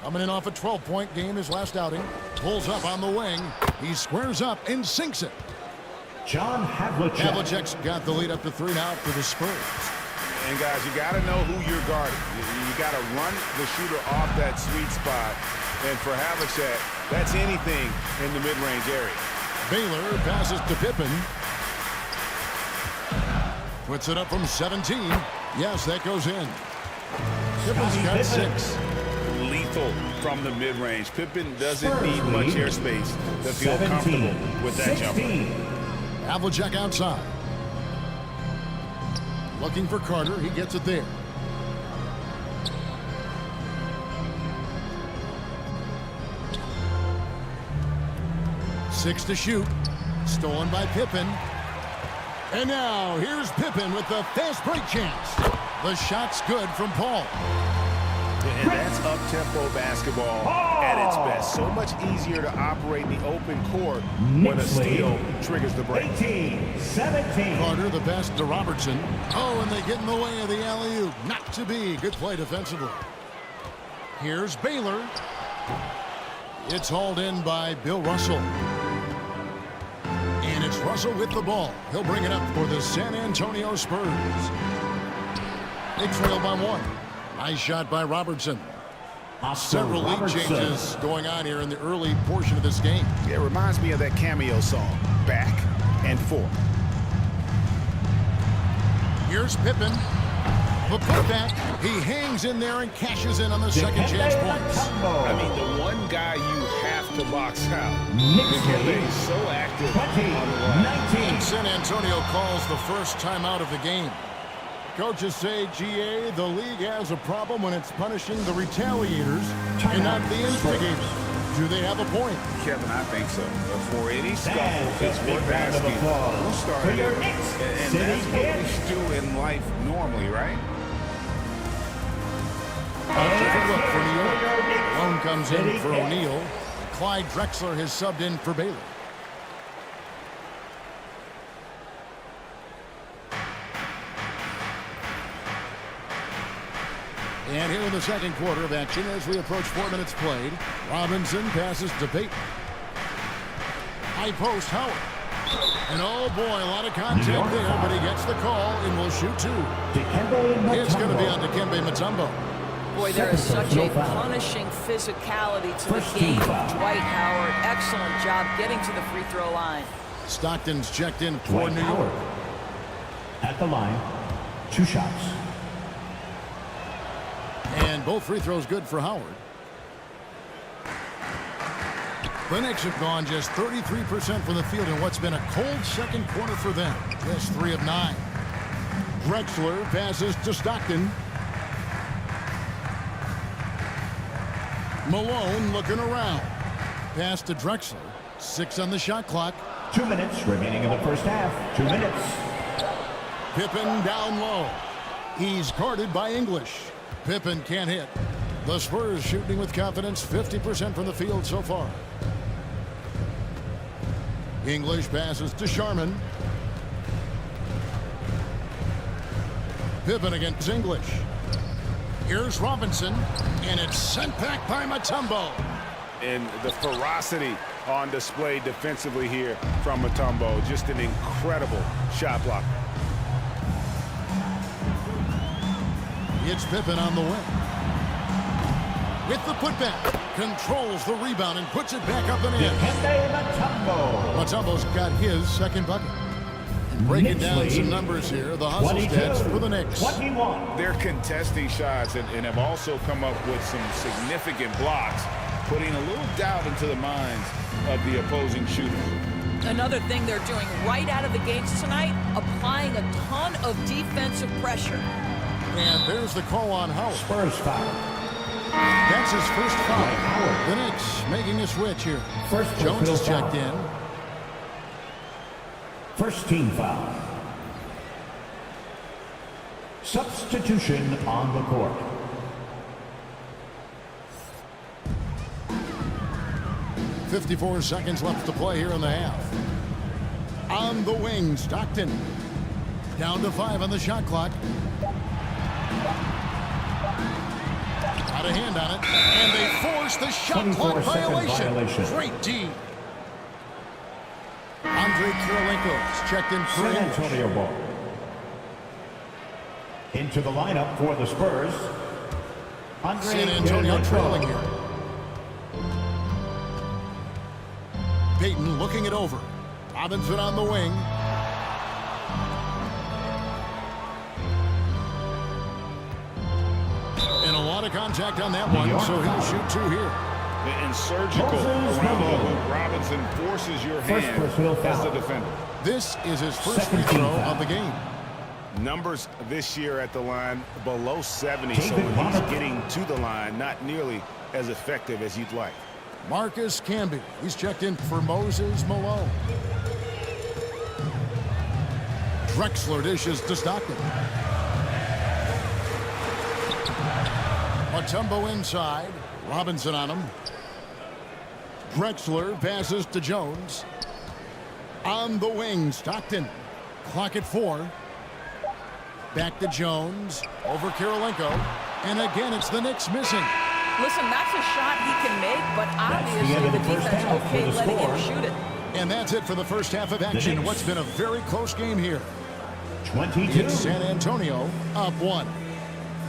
Coming in off a 12-point game his last outing. Pulls up on the wing. He squares up and sinks it. John Havlicek. Havlicek's got the lead up to 3 now for the Spurs. And guys, you got to know who you're guarding. You got to run the shooter off that sweet spot. And for Havlicek, that's anything in the mid-range area. Baylor passes to Pippen. Puts it up from 17. Yes, that goes in. Pippen's got 6. Lethal from the mid-range. Pippen doesn't need much airspace to feel comfortable with that jumper. Havlicek outside. Looking for Carter. He gets it there. Six to shoot. Stolen by Pippen. And now here's Pippen with the fast break chance. The shot's good from Paul. And that's up-tempo basketball at its best. So much easier to operate the open court when a steal triggers the break. 18-17. Carter the pass to Robertson. Oh, and they get in the way of the alley-oop. Not to be. Good play defensively. Here's Baylor. It's hauled in by Bill Russell. And it's Russell with the ball. He'll bring it up for the San Antonio Spurs. They trail by 1. Nice shot by Robertson. Several lead changes going on here in the early portion of this game. It reminds me of that cameo song, Back and Forth. Here's Pippen. The putback. He hangs in there and cashes in on the second chance points. I mean, the one guy you have to box out. He's so active on the line. San Antonio calls the first timeout of the game. Coaches say, GA, the league has a problem when it's punishing the retaliators and not the instigators. Do they have a point? Kevin, I think so. For any scuffle, it's worth asking who started it. And that's what we do in life normally, right? A different look for New York. Malone comes in for O'Neal. Clyde Drexler has subbed in for Baylor. And here in the second quarter of action as we approach 4 minutes played. Robinson passes to Payton. High post, Howard. And oh boy, a lot of contact there, but he gets the call and will shoot 2. It's going to be on Dikembe Mutombo. Boy, there is such a punishing physicality to the game of Dwight Howard. Excellent job getting to the free throw line. Stockton's checked in for New York. At the line, 2 shots. And both free throws good for Howard. The Knicks have gone just 33% from the field in what's been a cold second quarter for them. Just 3 of 9. Drexler passes to Stockton. Malone looking around. Pass to Drexler. 6 on the shot clock. 2 minutes remaining in the first half. 2 minutes. Pippen down low. He's guarded by English. Pippen can't hit. The Spurs shooting with confidence, 50% from the field so far. English passes to Sharman. Pippen against English. Here's Robinson, and it's sent back by Mutombo. And the ferocity on display defensively here from Mutombo. Just an incredible shot block. It's Pippen on the wing. with the putback. Controls the rebound and puts it back up and in. Mutombo's got his second bucket. And breaking down some numbers here, the hustle stats for the Knicks. They're contesting shots and have also come up with some significant blocks, putting a little doubt into the minds of the opposing shooters. Another thing they're doing right out of the gates tonight, applying a ton of defensive pressure. And there's the call on Howard. Spurs foul. That's his first foul. The Knicks making a switch here. Jones is checked in. First team foul. Substitution on the court. .54 seconds left to play here in the half. On the wing, Stockton. Down to 5 on the shot clock. Got a hand on it, and they force the shot clock violation. Great D. Andre Kirilenko's checked in for San Antonio ball. Into the lineup for the Spurs. San Antonio trailing here. Payton looking it over. Robinson on the wing. And a lot of contact on that one, so he'll shoot 2 here. And surgical around the hoop. Robinson forces your hand as the defender. This is his first free throw of the game. Numbers this year at the line below 70, so when he's getting to the line, not nearly as effective as you'd like. Marcus Camby, he's checked in for Moses Malone. Drexler dishes to Stockton. Mutombo inside. Robinson on him. Drexler passes to Jones. On the wing, Stockton. Clock at 4. Back to Jones. Over Kirilenko. And again, it's the Knicks missing. Listen, that's a shot he can make, but obviously the defense okay letting him shoot it. And that's it for the first half of action. What's been a very close game here. 22. It's San Antonio up 1.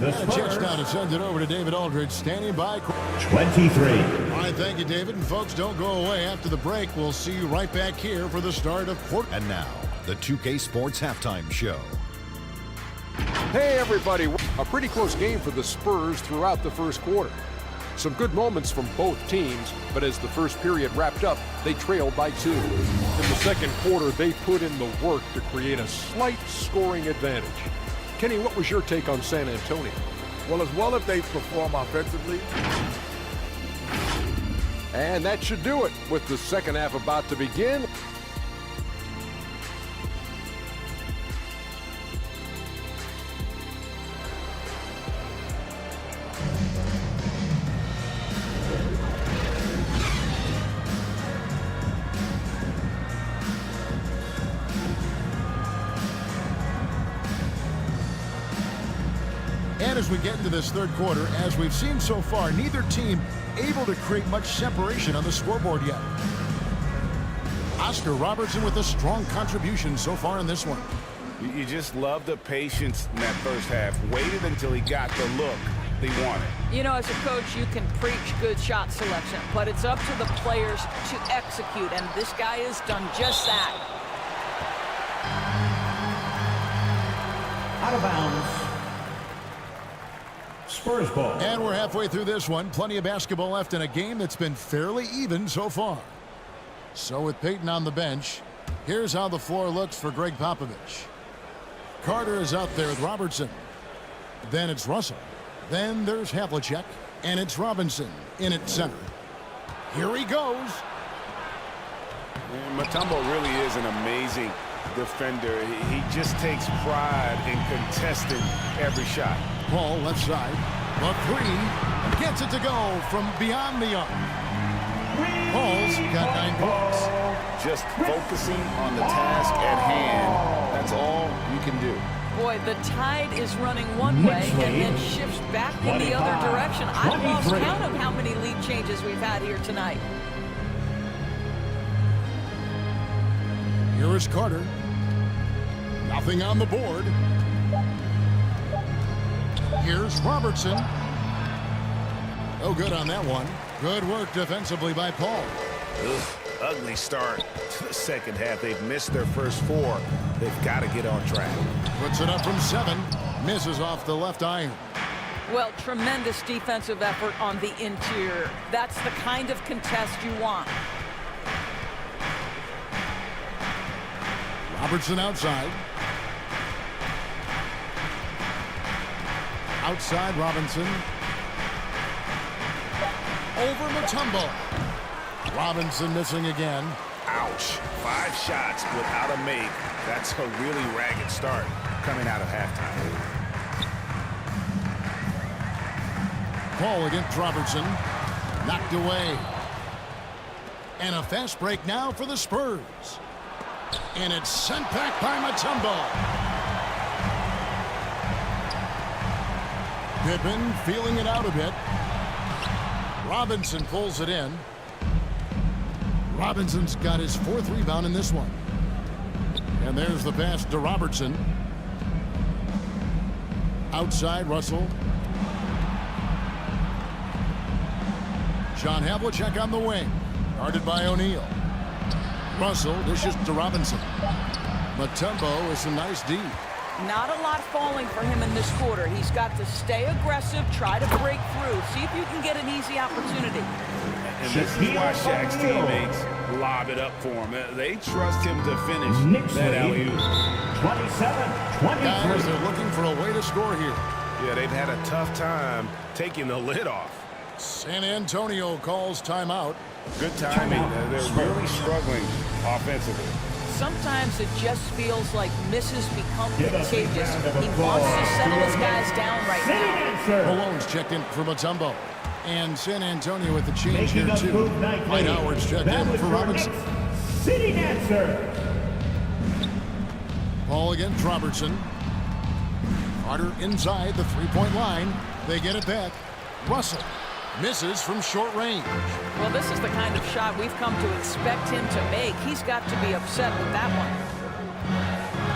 The Spurs. Checks down and sends it over to David Aldridge, standing by. 23. All right, thank you, David. And folks, don't go away. After the break, we'll see you right back here for the start of quarter. And now, the 2K Sports Halftime Show. Hey, everybody. A pretty close game for the Spurs throughout the first quarter. Some good moments from both teams, but as the first period wrapped up, they trailed by 2. In the second quarter, they put in the work to create a slight scoring advantage. Kenny, what was your take on San Antonio? Well, as well if they perform offensively. And that should do it with the second half about to begin. And as we get into this third quarter, as we've seen so far, neither team able to create much separation on the scoreboard yet. Oscar Robertson with a strong contribution so far in this one. You just love the patience in that first half. Waited until he got the look they wanted. You know, as a coach, you can preach good shot selection, but it's up to the players to execute, and this guy has done just that. Out of bounds. Spurs ball. And we're halfway through this one. Plenty of basketball left in a game that's been fairly even so far. So with Payton on the bench, here's how the floor looks for Greg Popovich. Carter is out there with Robertson. Then it's Russell. Then there's Havlicek. And it's Robinson in at center. Here he goes. And Mutombo really is an amazing defender. He just takes pride in contesting every shot. Paul left side. The 3 gets it to go from beyond the arc. Paul's got 9 points. Just focusing on the task at hand. That's all you can do. Boy, the tide is running one way and then shifts back in the other direction. I've lost count of how many lead changes we've had here tonight. Here is Carter. Nothing on the board. Here's Robertson. No good on that one. Good work defensively by Paul. Ugh, ugly start to the second half. They've missed their first 4. They've got to get on track. Puts it up from 7. Misses off the left iron. Well, tremendous defensive effort on the interior. That's the kind of contest you want. Robertson outside. Outside Robinson. Over Mutombo. Robinson missing again. Ouch. 5 shots without a make. That's a really ragged start coming out of halftime. Paul against Robertson. Knocked away. And a fast break now for the Spurs. And it's sent back by Mutombo. Pippen feeling it out a bit. Robinson pulls it in. Robinson's got his 4th rebound in this one. And there's the pass to Robertson. Outside Russell. John Havlicek on the wing. Guarded by O'Neal. Russell dishes to Robinson. Mutombo with some nice D. Not a lot falling for him in this quarter. He's got to stay aggressive, try to break through, see if you can get an easy opportunity. And this is why Shaq's teammates lob it up for him. They trust him to finish that alley-oop. 27-23. Guys are looking for a way to score here. Yeah, they've had a tough time taking the lid off. San Antonio calls timeout. Good timing. They're really struggling offensively. Sometimes it just feels like misses become contagious. He wants to settle his guys down right now. Malone's checked in for Mutombo. And San Antonio with the change here, too. Dwight Howard's checked in for Robinson. City dancer. Paul against Robertson. Carter inside the three-point line. They get it back. Russell misses from short range. Well, this is the kind of shot we've come to expect him to make. He's got to be upset with that one.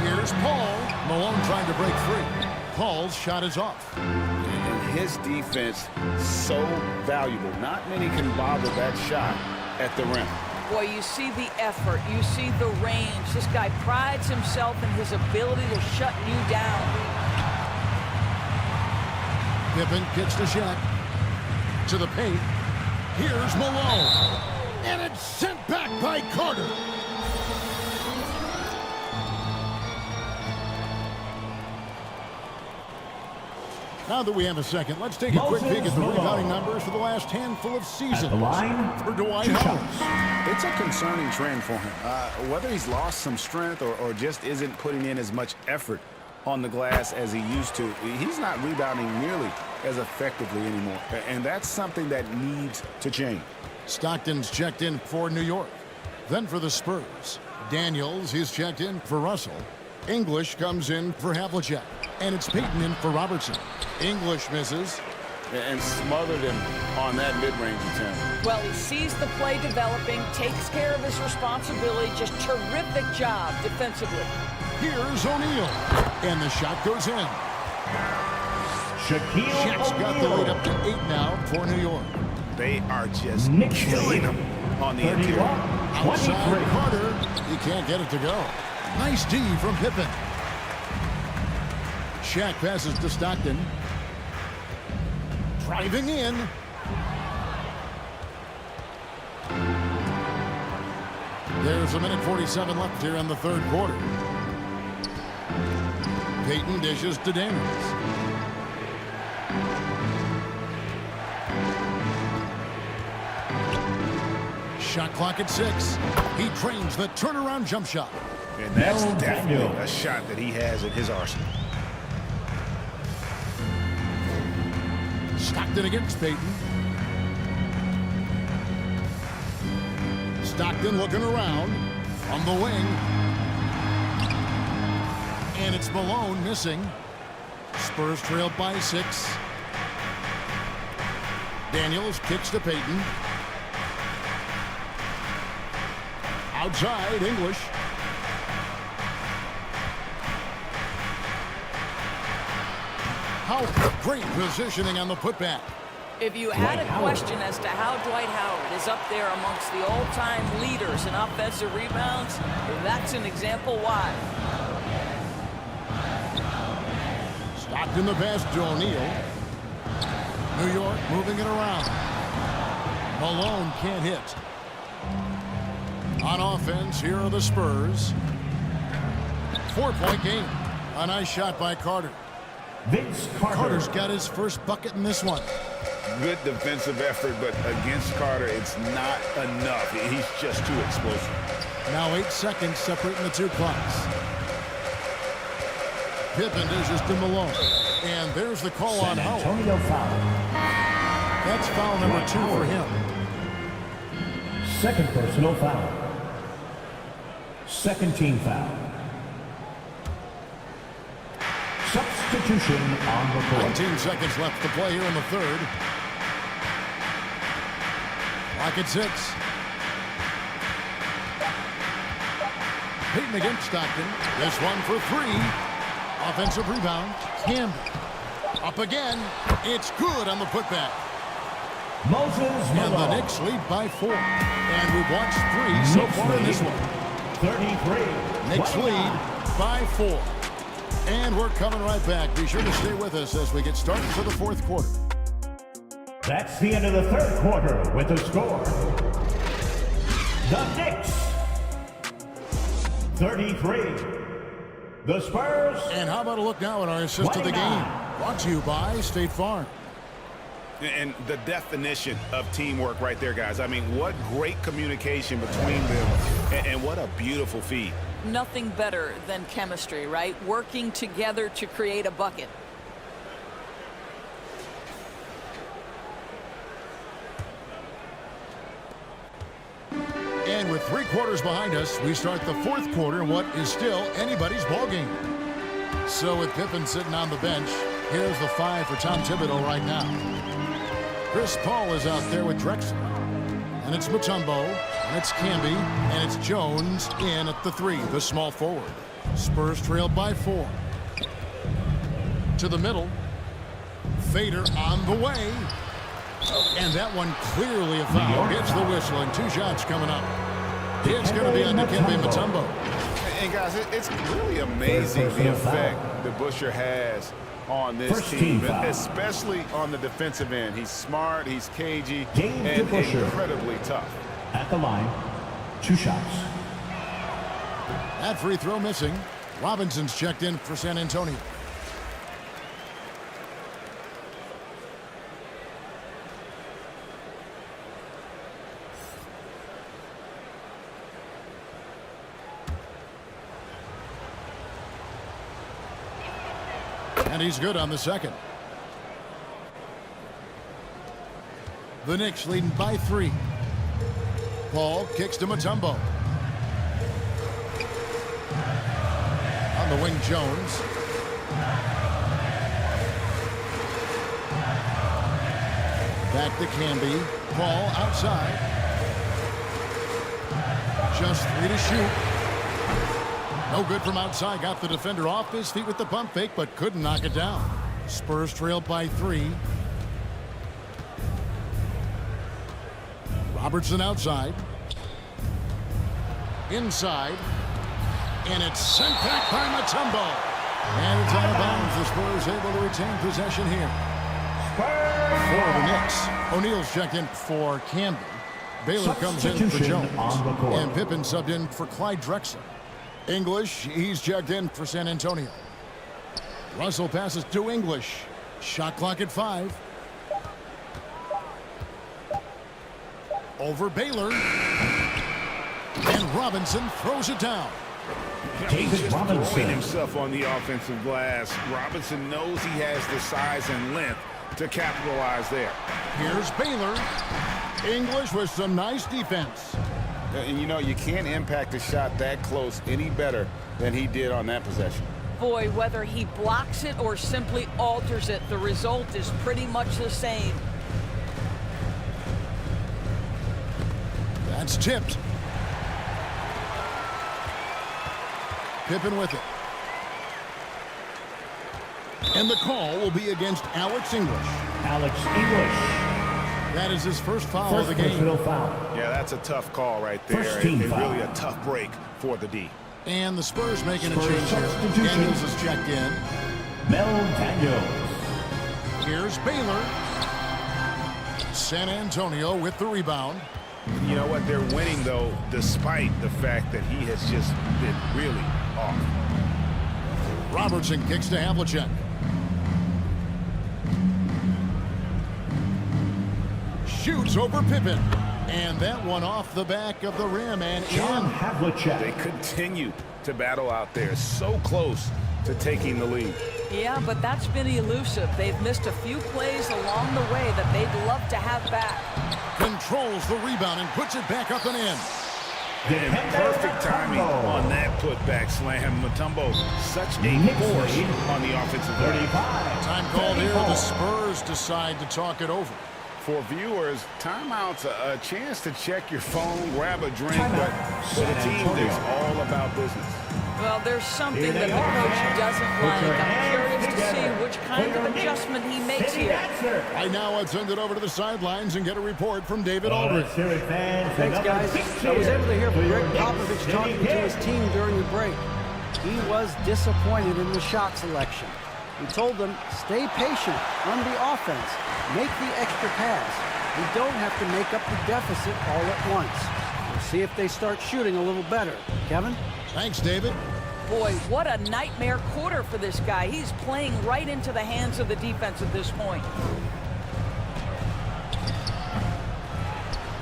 Here's Paul. Malone trying to break free. Paul's shot is off. And his defense so valuable. Not many can bother that shot at the rim. Boy, you see the effort. You see the range. This guy prides himself in his ability to shut you down. Pippen gets the shot. To the paint. Here's Malone. And it's sent back by Carter. Now that we have a second, let's take a quick peek at the rebounding numbers for the last handful of seasons. For Dwight Howard. It's a concerning trend for him. Whether he's lost some strength or just isn't putting in as much effort on the glass as he used to, he's not rebounding nearly as effectively anymore. And that's something that needs to change. Stockton's checked in for New York. Then for the Spurs. Daniels, he's checked in for Russell. English comes in for Havlicek. And it's Payton in for Robertson. English misses. And smothered him on that mid-range attempt. Well, he sees the play developing, takes care of his responsibility. Just terrific job defensively. Here's O'Neal. And the shot goes in. Shaq's got the lead up to 8 now for New York. They are just killing him on the interior. Outside Carter. He can't get it to go. Nice D from Pippen. Shaq passes to Stockton. Driving in. There's a minute 47 left here in the third quarter. Payton dishes to Daniels. Shot clock at 6. He trains the turnaround jump shot. And that's definitely a shot that he has in his arsenal. Stockton against Payton. Stockton looking around on the wing. And it's Malone missing. Spurs trailed by 6. Daniels kicks to Payton. Outside, English. How great positioning on the putback. If you had a question as to how Dwight Howard is up there amongst the all-time leaders in offensive rebounds, that's an example why. Stockton the pass to O'Neal. New York moving it around. Malone can't hit. On offense, here are the Spurs. 4-point game. A nice shot by Carter. Vince Carter. Carter's got his first bucket in this one. Good defensive effort, but against Carter, it's not enough. He's just too explosive. Now 8 seconds separating the two clocks. Pippen dishes to Malone. And there's the call on Howard. Antonio foul. That's foul number 2 for him. Second personal foul. Second team foul. Substitution on the court. 19 seconds left to play here in the third. Clock at 6. Payton against Stockton. This one for 3. Offensive rebound. Campbell. Up again. It's good on the putback. Moses And the Knicks lead by 4. And we've watched 3 so far in this one. 33. Knicks lead by 4. And we're coming right back. Be sure to stay with us as we get started for the fourth quarter. That's the end of the third quarter with the score. The Knicks 33. The Spurs. And how about a look now at our assist 29. of the game? Brought to you by State Farm. And the definition of teamwork right there, guys. I mean, what great communication between them, and what a beautiful feed. Nothing better than chemistry, right? Working together to create a bucket. And with 3 quarters behind us, we start the fourth quarter in what is still anybody's ballgame. So with Pippen sitting on the bench, here's the 5 for Tom Thibodeau right now. Chris Paul is out there with Drexler. And it's Mutombo, and it's Camby, and it's Jones in at the 3, the small forward. Spurs trailed by 4. To the middle. Fader on the way. And that one clearly a foul. Gets the whistle, and 2 shots coming up. It's going to be on Dikembe Mutombo. And guys, it's really amazing the effect that Busher has on this team, especially on the defensive end. He's smart, he's cagey, and incredibly tough. At the line, 2 shots. That free throw missing. Robinson's checked in for San Antonio. And he's good on the second. The Knicks leading by 3. Paul kicks to Mutombo. On the wing, Jones. Back to Camby. Paul outside. Just 3 to shoot. No good from outside. Got the defender off his feet with the pump fake, but couldn't knock it down. Spurs trailed by 3. Robertson outside. Inside. And it's sent back by Mutombo. And it's out of bounds. The Spurs able to retain possession here. For the Knicks. O'Neal's checked in for Camden. Baylor comes in for Jones. And Pippen subbed in for Clyde Drexler. English, he's checked in for San Antonio. Russell passes to English. Shot clock at 5. Over Baylor. And Robinson throws it down. He's just throwing himself on the offensive glass. Robinson knows he has the size and length to capitalize there. Here's Baylor. English with some nice defense. And you know, you can't impact a shot that close any better than he did on that possession. Boy, whether he blocks it or simply alters it, the result is pretty much the same. That's tipped. Pippen with it. And the call will be against Alex English. Alex English. That is his first foul of the game. Yeah, that's a tough call right there. And really a tough break for the D. And the Spurs making a change here. Daniels is checked in. Mel Daniels. Here's Baylor. San Antonio with the rebound. You know what? They're winning, though, despite the fact that he has just been really off. Robertson kicks to Havlicek. Shoots over Pippen. And that one off the back of the rim and John Havlicek. They continue to battle out there, so close to taking the lead. Yeah, but that's been elusive. They've missed a few plays along the way that they'd love to have back. Controls the rebound and puts it back up and in. And perfect timing on that putback slam. Mutombo, such a force on the offensive line. Time called here. The Spurs decide to talk it over. For viewers, timeout's a chance to check your phone, grab a drink, but for the team, it's all about business. Well, there's something that the coach doesn't like. I'm curious to see which kind of adjustment he makes here. Right now, I'll send it over to the sidelines and get a report from David Aldridge. Thanks, guys. I was able to hear Greg Popovich talking to his team during the break. He was disappointed in the shot selection. He told them, stay patient, run the offense, make the extra pass. We don't have to make up the deficit all at once. We'll see if they start shooting a little better. Kevin? Thanks, David. Boy, what a nightmare quarter for this guy. He's playing right into the hands of the defense at this point.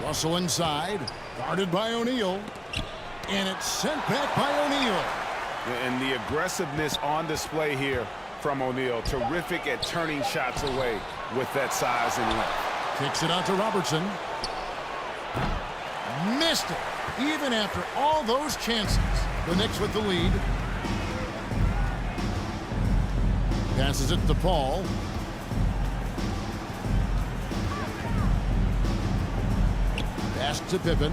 Russell inside, guarded by O'Neal, and it's sent back by O'Neal. And the aggressiveness on display here from O'Neal. Terrific at turning shots away with that size and length. Kicks it out to Robertson. Missed it, even after all those chances. The Knicks with the lead. Passes it to Paul. Pass to Pippen.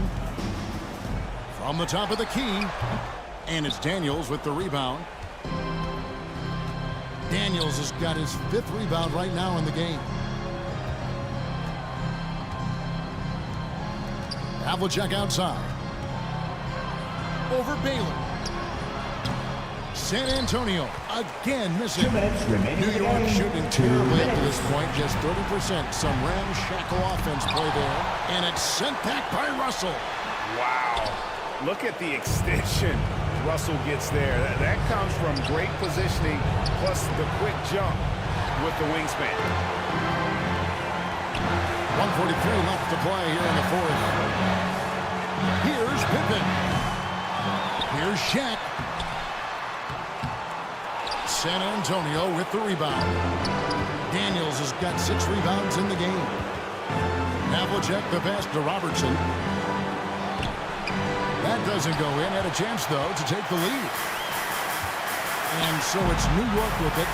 From the top of the key. And it's Daniels with the rebound. Daniels has got his 5th rebound right now in the game. Havlicek outside. Over Baylor. San Antonio again missing. New York shooting terribly up to this point, just 30%. Some ramshackle offense play there. And it's sent back by Russell. Wow. Look at the extension Russell gets there. That comes from great positioning, plus the quick jump with the wingspan. 1:43 left to play here in the 4th. Here's Pippen. Here's Shaq. San Antonio with the rebound. Daniels has got 6 rebounds in the game. Havlicek the pass to Robertson. That doesn't go in. Had a chance, though, to take the lead. And so it's New York with it.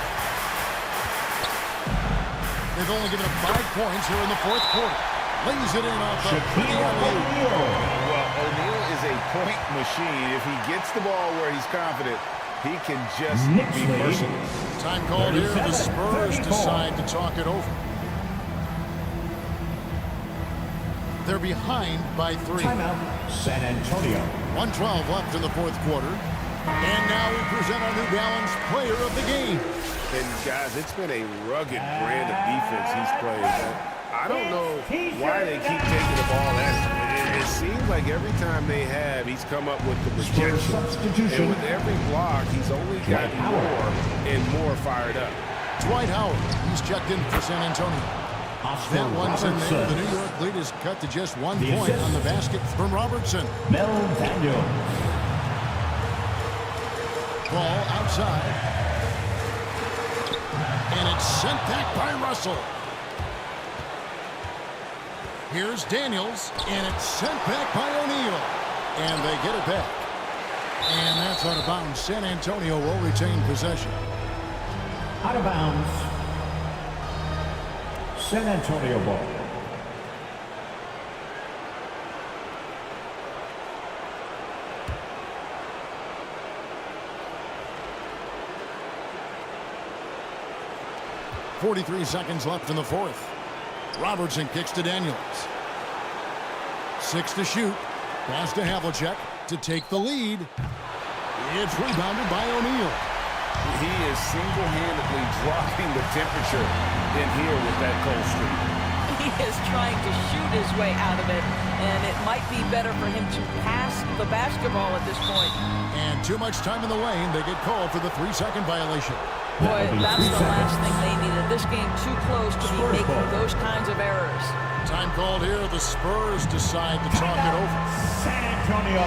They've only given up 5 points here in the 4th quarter. Lays it in off the Well, O'Neal is a point machine. If he gets the ball where he's confident, he can just be merciless. Time called here. The Spurs decide to talk it over. They're behind by 3. Timeout, San Antonio. 1:12 left in the 4th quarter. And now we present our New Balance player of the game. And, guys, it's been a rugged brand of defense he's played. I don't know why they keep taking the ball at him. It seems like every time they have, he's come up with the projection. And with every block, he's only gotten more and more fired up. Dwight Howard, he's checked in for San Antonio. That one's in there. The New York lead is cut to just 1 point on the basket from Robertson. Mel Daniels. Ball outside. And it's sent back by Russell. Here's Daniels. And it's sent back by O'Neal. And they get it back. And that's out of bounds. San Antonio will retain possession. Out of bounds. San Antonio ball. .43 seconds left in the 4th. Robertson kicks to Daniels. 6 to shoot. Pass to Havlicek to take the lead. It's rebounded by O'Neal. He is single-handedly dropping the temperature in here with that cold streak. He is trying to shoot his way out of it, and it might be better for him to pass the basketball at this point. And too much time in the lane. They get called for the 3-second violation. Boy, that's the last thing they needed. This game too close to be making those kinds of errors. Time called here. The Spurs decide to talk it over. San Antonio,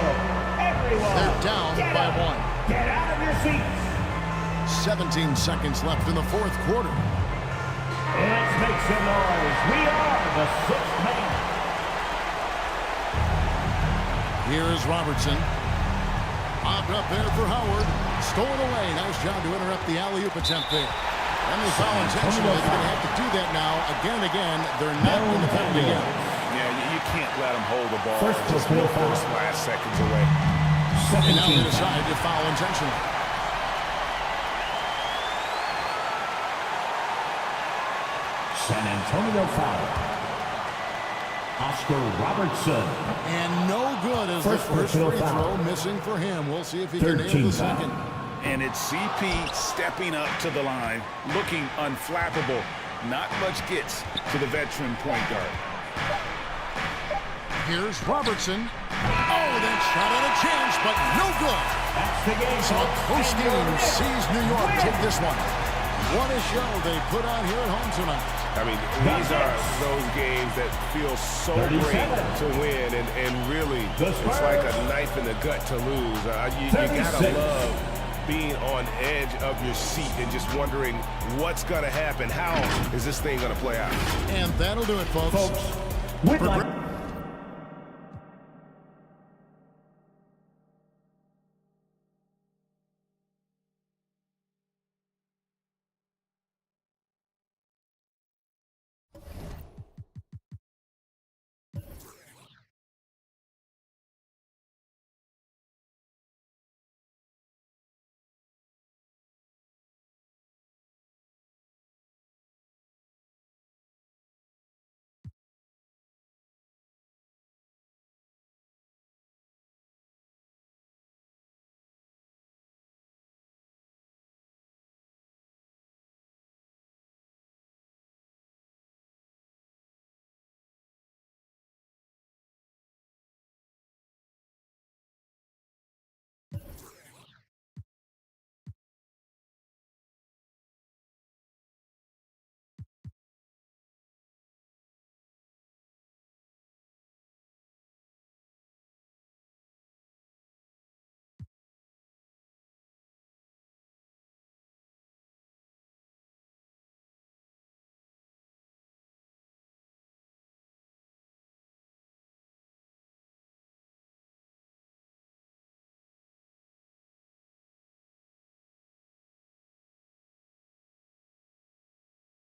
everyone. They're down by 1. Get out of your seats. 17 seconds left in the fourth quarter. Let's make some noise. We are the 6th man. Here's Robertson. Popped up there for Howard. Stolen away. Nice job to interrupt the alley-oop attempt there. And they foul intentionally. They're going to have to do that now again and again. They're not in the penalty yet. Yeah, you can't let them hold the ball. First last seconds away. And now they decide to foul intentionally. San Antonio foul. Oscar Robertson. And no good as the first free throw missing for him. We'll see if he can nail the second. And it's CP stepping up to the line, looking unflappable. Not much gets to the veteran point guard. Here's Robertson. Oh, that shot at a chance, but no good. That's the game. So Posting sees New York take this one. What a show they put on here at home tonight. I mean, these are those games that feel so great to win, and really, it's like a knife in the gut to lose. You gotta love being on edge of your seat and just wondering what's gonna happen. How is this thing gonna play out? And that'll do it, folks. We'd like